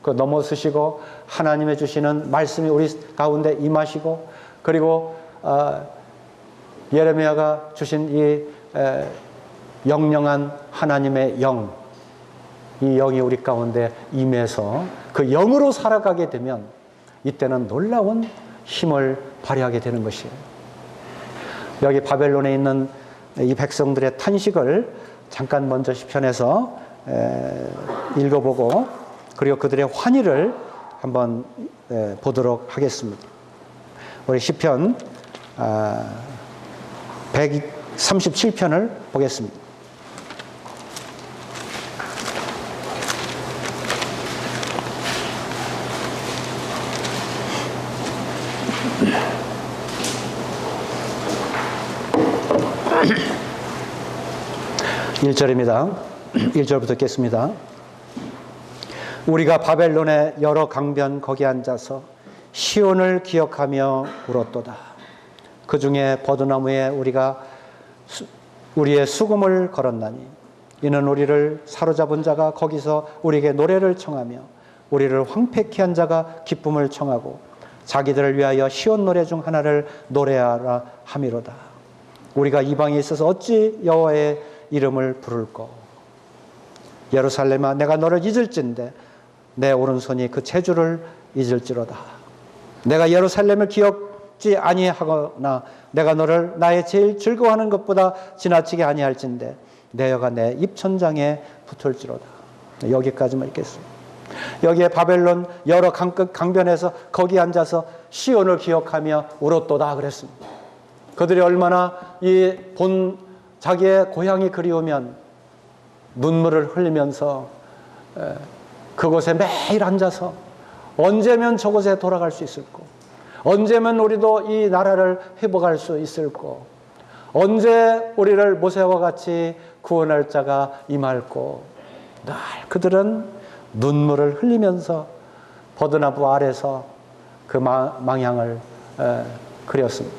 그걸 넘어서시고 하나님의 주시는 말씀이 우리 가운데 임하시고 그리고 예레미야가 주신 이 영영한 하나님의 영, 이 영이 우리 가운데 임해서 그 영으로 살아가게 되면 이때는 놀라운 힘을 발휘하게 되는 것이에요. 여기 바벨론에 있는 이 백성들의 탄식을 잠깐 먼저 시편에서 읽어보고 그리고 그들의 환희를 한번 보도록 하겠습니다. 우리 시편 137편을 보겠습니다. (1절입니다) 1절부터 읽겠습니다. 우리가 바벨론의 여러 강변 거기 앉아서 시온을 기억하며 울었도다. 그 중에 버드나무에 우리가 우리의 수금을 걸었나니 이는 우리를 사로잡은 자가 거기서 우리에게 노래를 청하며 우리를 황폐케 한 자가 기쁨을 청하고 자기들을 위하여 시온 노래 중 하나를 노래하라 함이로다. 우리가 이방에 있어서 어찌 여호와의 이름을 부를꼬. 예루살렘아 내가 너를 잊을진대 내 오른손이 그 재주를 잊을지로다. 내가 예루살렘을 기억지 아니하거나 내가 너를 나의 제일 즐거워하는 것보다 지나치게 아니할진대 내 여가 내 입천장에 붙을지로다. 여기까지만 읽겠습니다. 여기에 바벨론 여러 강끝 강변에서 거기 앉아서 시온을 기억하며 울었도다 그랬습니다. 그들이 얼마나 이 본 자기의 고향이 그리우면 눈물을 흘리면서 그곳에 매일 앉아서 언제면 저곳에 돌아갈 수 있을까? 언제면 우리도 이 나라를 회복할 수 있을까? 언제 우리를 모세와 같이 구원할 자가 임할까? 늘 그들은 눈물을 흘리면서 버드나무 아래서 그 망향을 그렸습니다.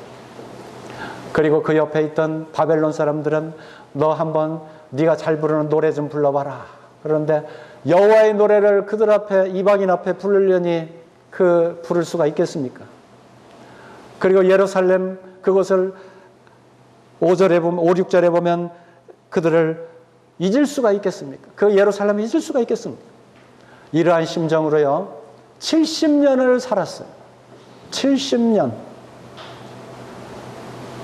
그리고 그 옆에 있던 바벨론 사람들은 너 한번 네가 잘 부르는 노래 좀 불러봐라. 그런데 여호와의 노래를 그들 앞에 이방인 앞에 부르려니 그 부를 수가 있겠습니까? 그리고 예루살렘 그것을 5절에 보면 5, 6절에 보면 그들을 잊을 수가 있겠습니까? 그 예루살렘을 잊을 수가 있겠습니까? 이러한 심정으로요 70년을 살았어요. 70년.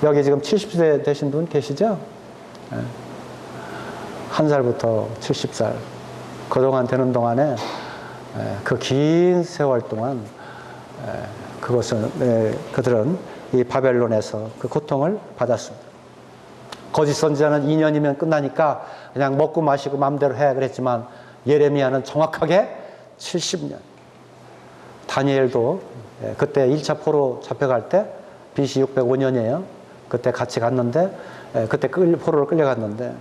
여기 지금 70세 되신 분 계시죠? 한 살부터 70살. 그동안 되는 동안에 그 긴 세월 동안 그들은 이 바벨론에서 그 고통을 받았습니다. 거짓 선지자는 2년이면 끝나니까 그냥 먹고 마시고 마음대로 해 그랬지만 예레미야는 정확하게 70년. 다니엘도 그때 1차 포로 잡혀갈 때 BC 605년이에요. 그때 같이 갔는데 그때 포로로 끌려갔는데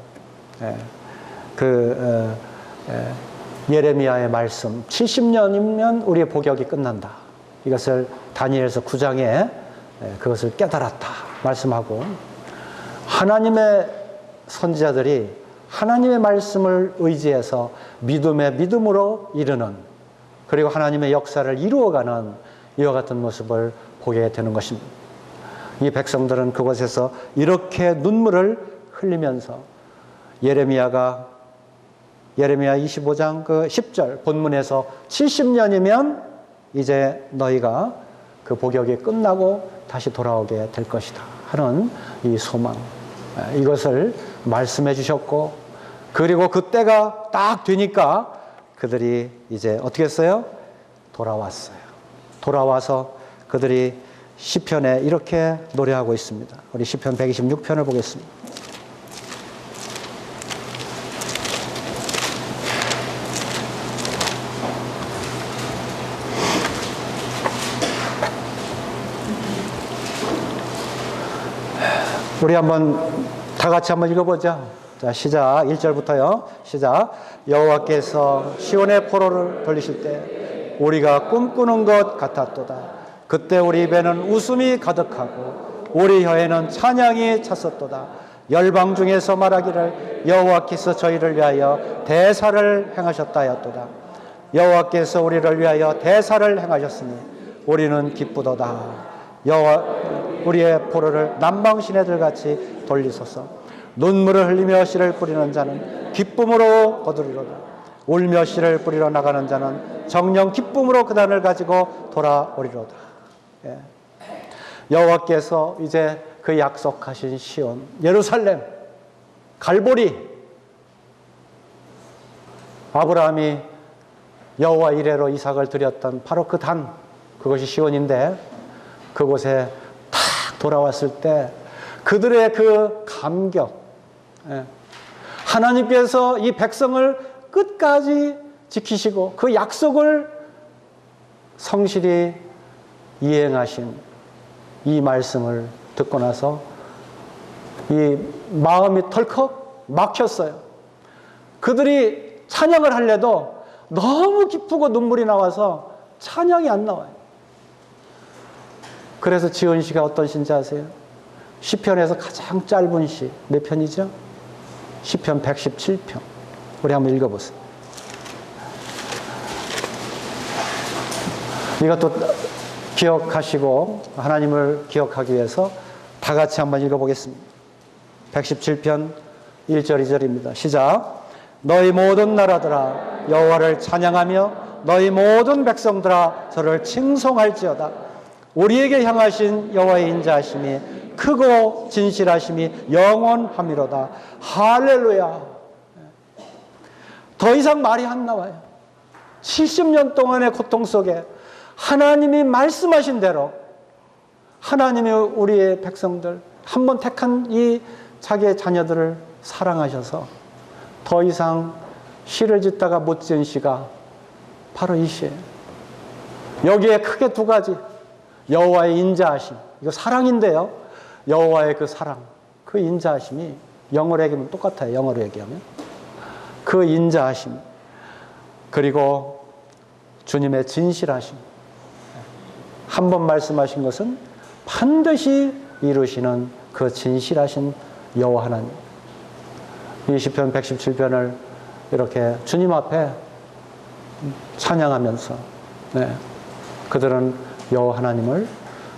예레미야의 말씀 70년이면 우리의 복역이 끝난다. 이것을 다니엘서 9장에 그것을 깨달았다 말씀하고 하나님의 선지자들이 하나님의 말씀을 의지해서 믿음의 믿음으로 이르는 그리고 하나님의 역사를 이루어가는 이와 같은 모습을 보게 되는 것입니다. 이 백성들은 그곳에서 이렇게 눈물을 흘리면서 예레미야 25장 그 10절 본문에서 70년이면 이제 너희가 그 복역이 끝나고 다시 돌아오게 될 것이다 하는 이 소망 이것을 말씀해 주셨고 그리고 그때가 딱 되니까 그들이 이제 어떻게 했어요? 돌아왔어요. 돌아와서 그들이 시편에 이렇게 노래하고 있습니다. 우리 시편 126편을 보겠습니다. 우리 한번 다 같이 한번 읽어보자. 자, 시작. 1절부터요. 시작. 여호와께서 시온의 포로를 돌리실 때 우리가 꿈꾸는 것 같았도다. 그때 우리 입에는 웃음이 가득하고 우리 혀에는 찬양이 찼었도다. 열방 중에서 말하기를 여호와께서 저희를 위하여 대사를 행하셨다 하였도다. 여호와께서 우리를 위하여 대사를 행하셨으니 우리는 기쁘도다. 여호와 우리의 포로를 남방 시내들같이 돌리소서. 눈물을 흘리며 씨를 뿌리는 자는 기쁨으로 거두리로다. 울며 씨를 뿌리러 나가는 자는 정녕 기쁨으로 그 단을 가지고 돌아오리로다. 예. 여호와께서 이제 그 약속하신 시온 예루살렘 갈보리 아브라함이 여호와 이레로 이삭을 드렸던 바로 그 단 그것이 시온인데 그곳에 탁 돌아왔을 때 그들의 그 감격 하나님께서 이 백성을 끝까지 지키시고 그 약속을 성실히 이행하신 이 말씀을 듣고 나서 이 마음이 덜컥 막혔어요. 그들이 찬양을 하려도 너무 기쁘고 눈물이 나와서 찬양이 안 나와요. 그래서 지은 씨가 어떤 신지 아세요? 시편에서 가장 짧은 시 몇 편이죠? 시편 117편. 우리 한번 읽어보세요. 이것도 기억하시고 하나님을 기억하기 위해서 다 같이 한번 읽어보겠습니다. 117편 1절 2절입니다. 시작. 너희 모든 나라들아 여호와를 찬양하며 너희 모든 백성들아 저를 칭송할지어다. 우리에게 향하신 여호와의 인자하심이 크고 진실하심이 영원함이로다. 할렐루야. 더 이상 말이 안 나와요. 70년 동안의 고통 속에 하나님이 말씀하신 대로 하나님이 우리의 백성들 한 번 택한 이 자기의 자녀들을 사랑하셔서 더 이상 시를 짓다가 못 지은 시가 바로 이 시예요. 여기에 크게 두 가지. 여호와의 인자하심. 이거 사랑인데요. 여호와의 그 사랑, 그 인자하심이 영어로 얘기하면 똑같아요. 영어로 얘기하면. 그 인자하심. 그리고 주님의 진실하심. 한 번 말씀하신 것은 반드시 이루시는 그 진실하신 여호와 하나님. 이 시편 117편을 이렇게 주님 앞에 찬양하면서 그들은 여호와 하나님을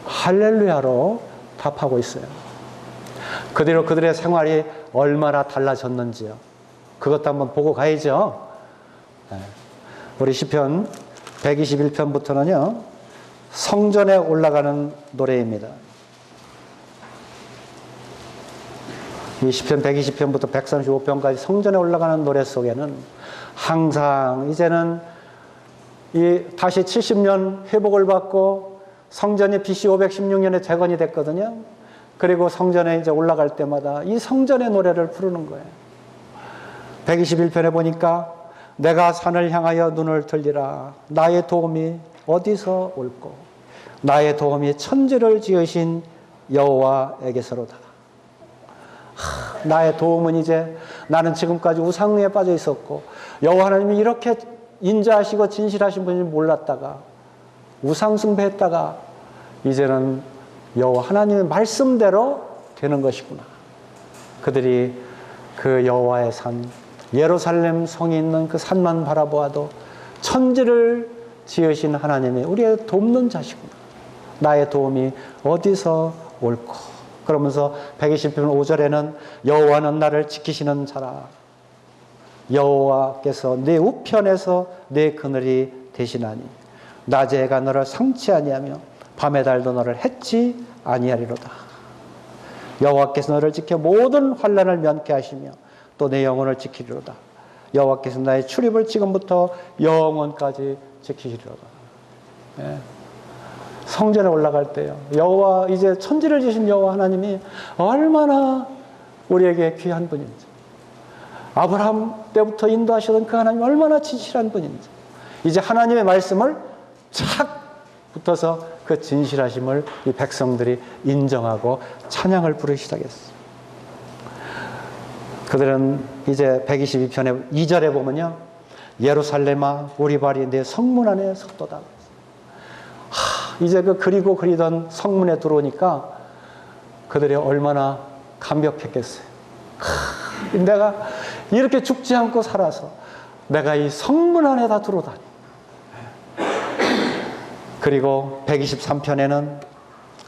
할렐루야로 답하고 있어요. 그대로 그들의 생활이 얼마나 달라졌는지요. 그것도 한번 보고 가야죠. 우리 시편 121편부터는요. 성전에 올라가는 노래입니다. 이 시편 120편부터 135편까지 성전에 올라가는 노래 속에는 항상 이제는 이 다시 70년 회복을 받고 성전이 BC 516년에 재건이 됐거든요. 그리고 성전에 이제 올라갈 때마다 이 성전의 노래를 부르는 거예요. 121편에 보니까 내가 산을 향하여 눈을 들리라. 나의 도움이 어디서 올꼬? 나의 도움이 천지를 지으신 여호와에게서로다. 나의 도움은 이제 나는 지금까지 우상에 빠져 있었고 여호와 하나님이 이렇게 인자하시고 진실하신 분인지 몰랐다가 우상 숭배했다가 이제는 여호와 하나님의 말씀대로 되는 것이구나. 그들이 그 여호와의 산 예루살렘 성이 있는 그 산만 바라보아도 천지를 지으신 하나님이 우리의 돕는 자시구나. 나의 도움이 어디서 올꼬? 그러면서 120편 5절에는 여호와는 나를 지키시는 자라. 여호와께서 내 우편에서 내 그늘이 되시나니 낮에 해가 너를 상치 아니하며 밤의 달도 너를 해치 아니하리로다. 여호와께서 너를 지켜 모든 환난을 면케 하시며 또 내 영혼을 지키리로다. 여호와께서 나의 출입을 지금부터 영원까지 지키시리로다. 성전에 올라갈 때요. 여호와 이제 천지를 지신 여호와 하나님이 얼마나 우리에게 귀한 분인지, 아브라함 때부터 인도하시던 그 하나님 얼마나 진실한 분인지, 이제 하나님의 말씀을 착 붙어서 그 진실하심을 이 백성들이 인정하고 찬양을 부르기 시작했어요. 그들은 이제 122편의 2절에 보면요. 예루살렘아 우리 발이 내 성문 안에 섰도다. 이제 그 그리고 그리던 성문에 들어오니까 그들이 얼마나 감격했겠어요. 내가 이렇게 죽지 않고 살아서 내가 이 성문 안에 다 들어오다니. 그리고 123편에는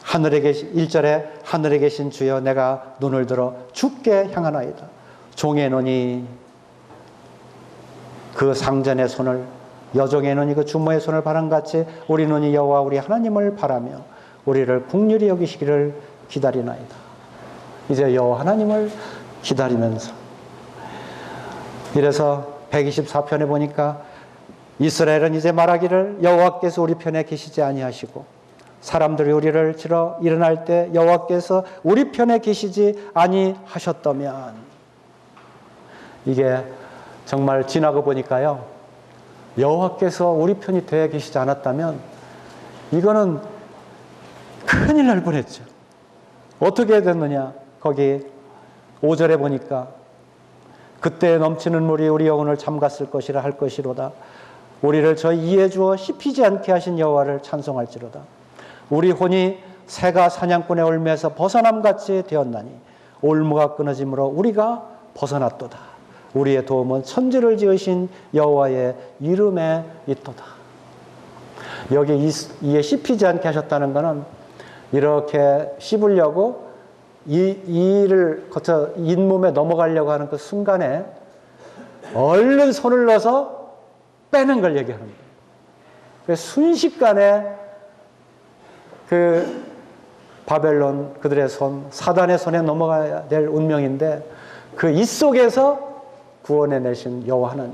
하늘에 계신 1절에 하늘에 계신 주여 내가 눈을 들어 주께 향하나이다. 종의 눈이 그 상전의 손을 여종의 눈이 그 주모의 손을 바람같이 우리 눈이 여호와 우리 하나님을 바라며 우리를 긍휼히 여기시기를 기다리나이다. 이제 여호와 하나님을 기다리면서 이래서 124편에 보니까 이스라엘은 이제 말하기를 여호와께서 우리 편에 계시지 아니하시고 사람들이 우리를 치러 일어날 때 여호와께서 우리 편에 계시지 아니하셨다면, 이게 정말 지나고 보니까요. 여호와께서 우리 편이 되어 계시지 않았다면 이거는 큰일 날 뻔했죠. 어떻게 됐느냐? 거기 5절에 보니까 그때 넘치는 물이 우리 영혼을 잠갔을 것이라 할 것이로다. 우리를 저 이에 주어 씹히지 않게 하신 여호와를 찬송할지로다. 우리 혼이 새가 사냥꾼의 올무에서 벗어남같이 되었나니 올무가 끊어짐으로 우리가 벗어났도다. 우리의 도움은 천지를 지으신 여호와의 이름에 있도다. 여기 이에 씹히지 않게 하셨다는 것은 이렇게 씹으려고 이 일을 거쳐 잇몸에 넘어가려고 하는 그 순간에 얼른 손을 넣어서 빼는 걸 얘기하는 거예요. 그래서 순식간에 그 바벨론 그들의 손, 사단의 손에 넘어가야 될 운명인데 그 이 속에서 구원해 내신 여호와 하나님.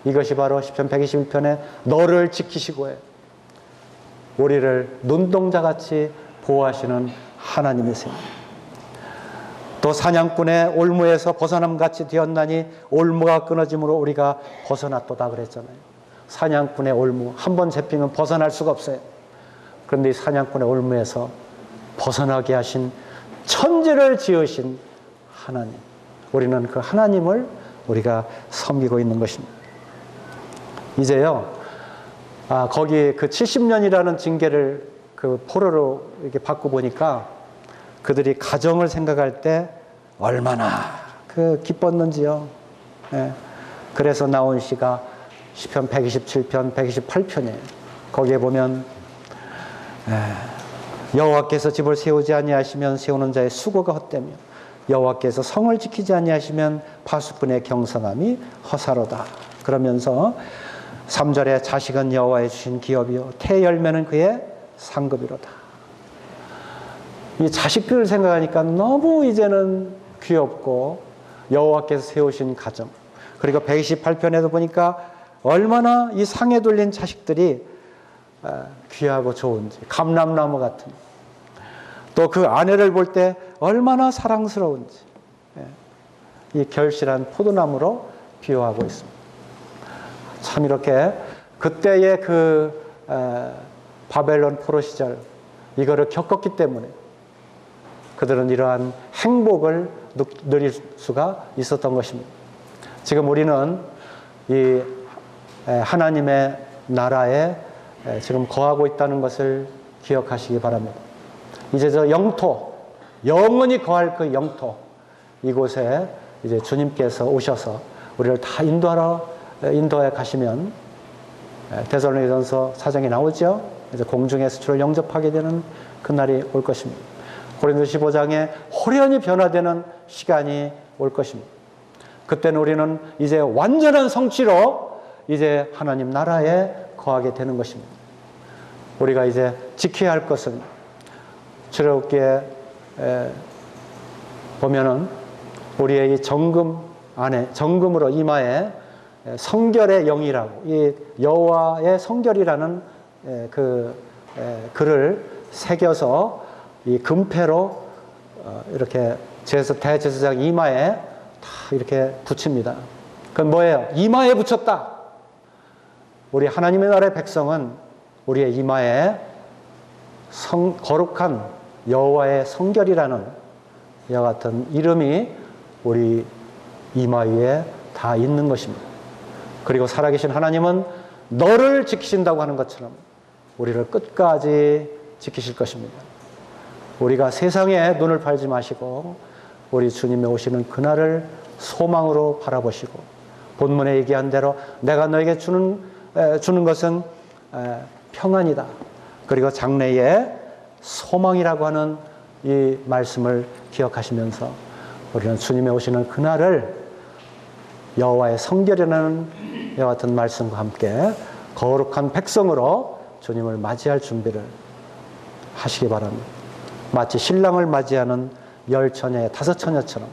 이것이 바로 시편 121편에 너를 지키시고 해. 우리를 눈동자같이 보호하시는 하나님이세요. 또 사냥꾼의 올무에서 벗어남같이 되었나니 올무가 끊어짐으로 우리가 벗어났도다 그랬잖아요. 사냥꾼의 올무 한 번 잡히면 벗어날 수가 없어요. 그런데 이 사냥꾼의 올무에서 벗어나게 하신 천지를 지으신 하나님, 우리는 그 하나님을 우리가 섬기고 있는 것입니다. 이제요, 거기 그 70년이라는 징계를 그 포로로 이렇게 받고 보니까 그들이 가정을 생각할 때 얼마나 그 기뻤는지요. 예. 그래서 나온 시가 시편 127편, 128편이에요. 거기에 보면 여호와께서 집을 세우지 아니하시면 세우는 자의 수고가 헛되며 여호와께서 성을 지키지 아니하시면 파수꾼의 경성함이 허사로다. 그러면서 3절에 자식은 여호와의 주신 기업이요 태 열매는 그의 상급이로다. 이 자식들을 생각하니까 너무 이제는 귀엽고 여호와께서 세우신 가정, 그리고 128편에도 보니까 얼마나 이 상에 돌린 자식들이 귀하고 좋은지, 감람나무 같은, 또 그 아내를 볼 때 얼마나 사랑스러운지 이 결실한 포도나무로 비유하고 있습니다. 참 이렇게 그때의 그 바벨론 포로 시절 이거를 겪었기 때문에 그들은 이러한 행복을 누릴 수가 있었던 것입니다. 지금 우리는 이 하나님의 나라에 지금 거하고 있다는 것을 기억하시기 바랍니다. 이제 저 영토, 영원히 거할 그 영토, 이곳에 이제 주님께서 오셔서 우리를 다 인도하여 가시면 데살로니가전서 4장에 나오죠. 이제 공중에서 주를 영접하게 되는 그날이 올 것입니다. 고린도서 15장에 호련히 변화되는 시간이 올 것입니다. 그때는 우리는 이제 완전한 성취로 이제 하나님 나라에 거하게 되는 것입니다. 우리가 이제 지켜야 할 것은 출애굽기에 보면은 우리의 이 정금 안에, 정금으로 이마에 성결의 영이라고, 이 여호와의 성결이라는 그 글을 새겨서 이 금패로 이렇게 대제사장 이마에 다 이렇게 붙입니다. 그건 뭐예요? 이마에 붙였다. 우리 하나님의 나라의 백성은 우리의 이마에 거룩한 여호와의 성결이라는 이와 같은 이름이 우리 이마 위에 다 있는 것입니다. 그리고 살아계신 하나님은 너를 지키신다고 하는 것처럼 우리를 끝까지 지키실 것입니다. 우리가 세상에 눈을 팔지 마시고 우리 주님의 오시는 그날을 소망으로 바라보시고 본문에 얘기한 대로 내가 너에게 주는 것은 평안이다. 그리고 장래의 소망이라고 하는 이 말씀을 기억하시면서 우리는 주님의 오시는 그날을 여호와의 성결이라는 이와 같은 말씀과 함께 거룩한 백성으로 주님을 맞이할 준비를 하시기 바랍니다. 마치 신랑을 맞이하는 10처녀의 5처녀처럼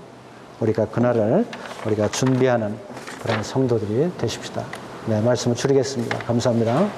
우리가 그날을 우리가 준비하는 그런 성도들이 되십시다. 네, 말씀을 줄이겠습니다. 감사합니다.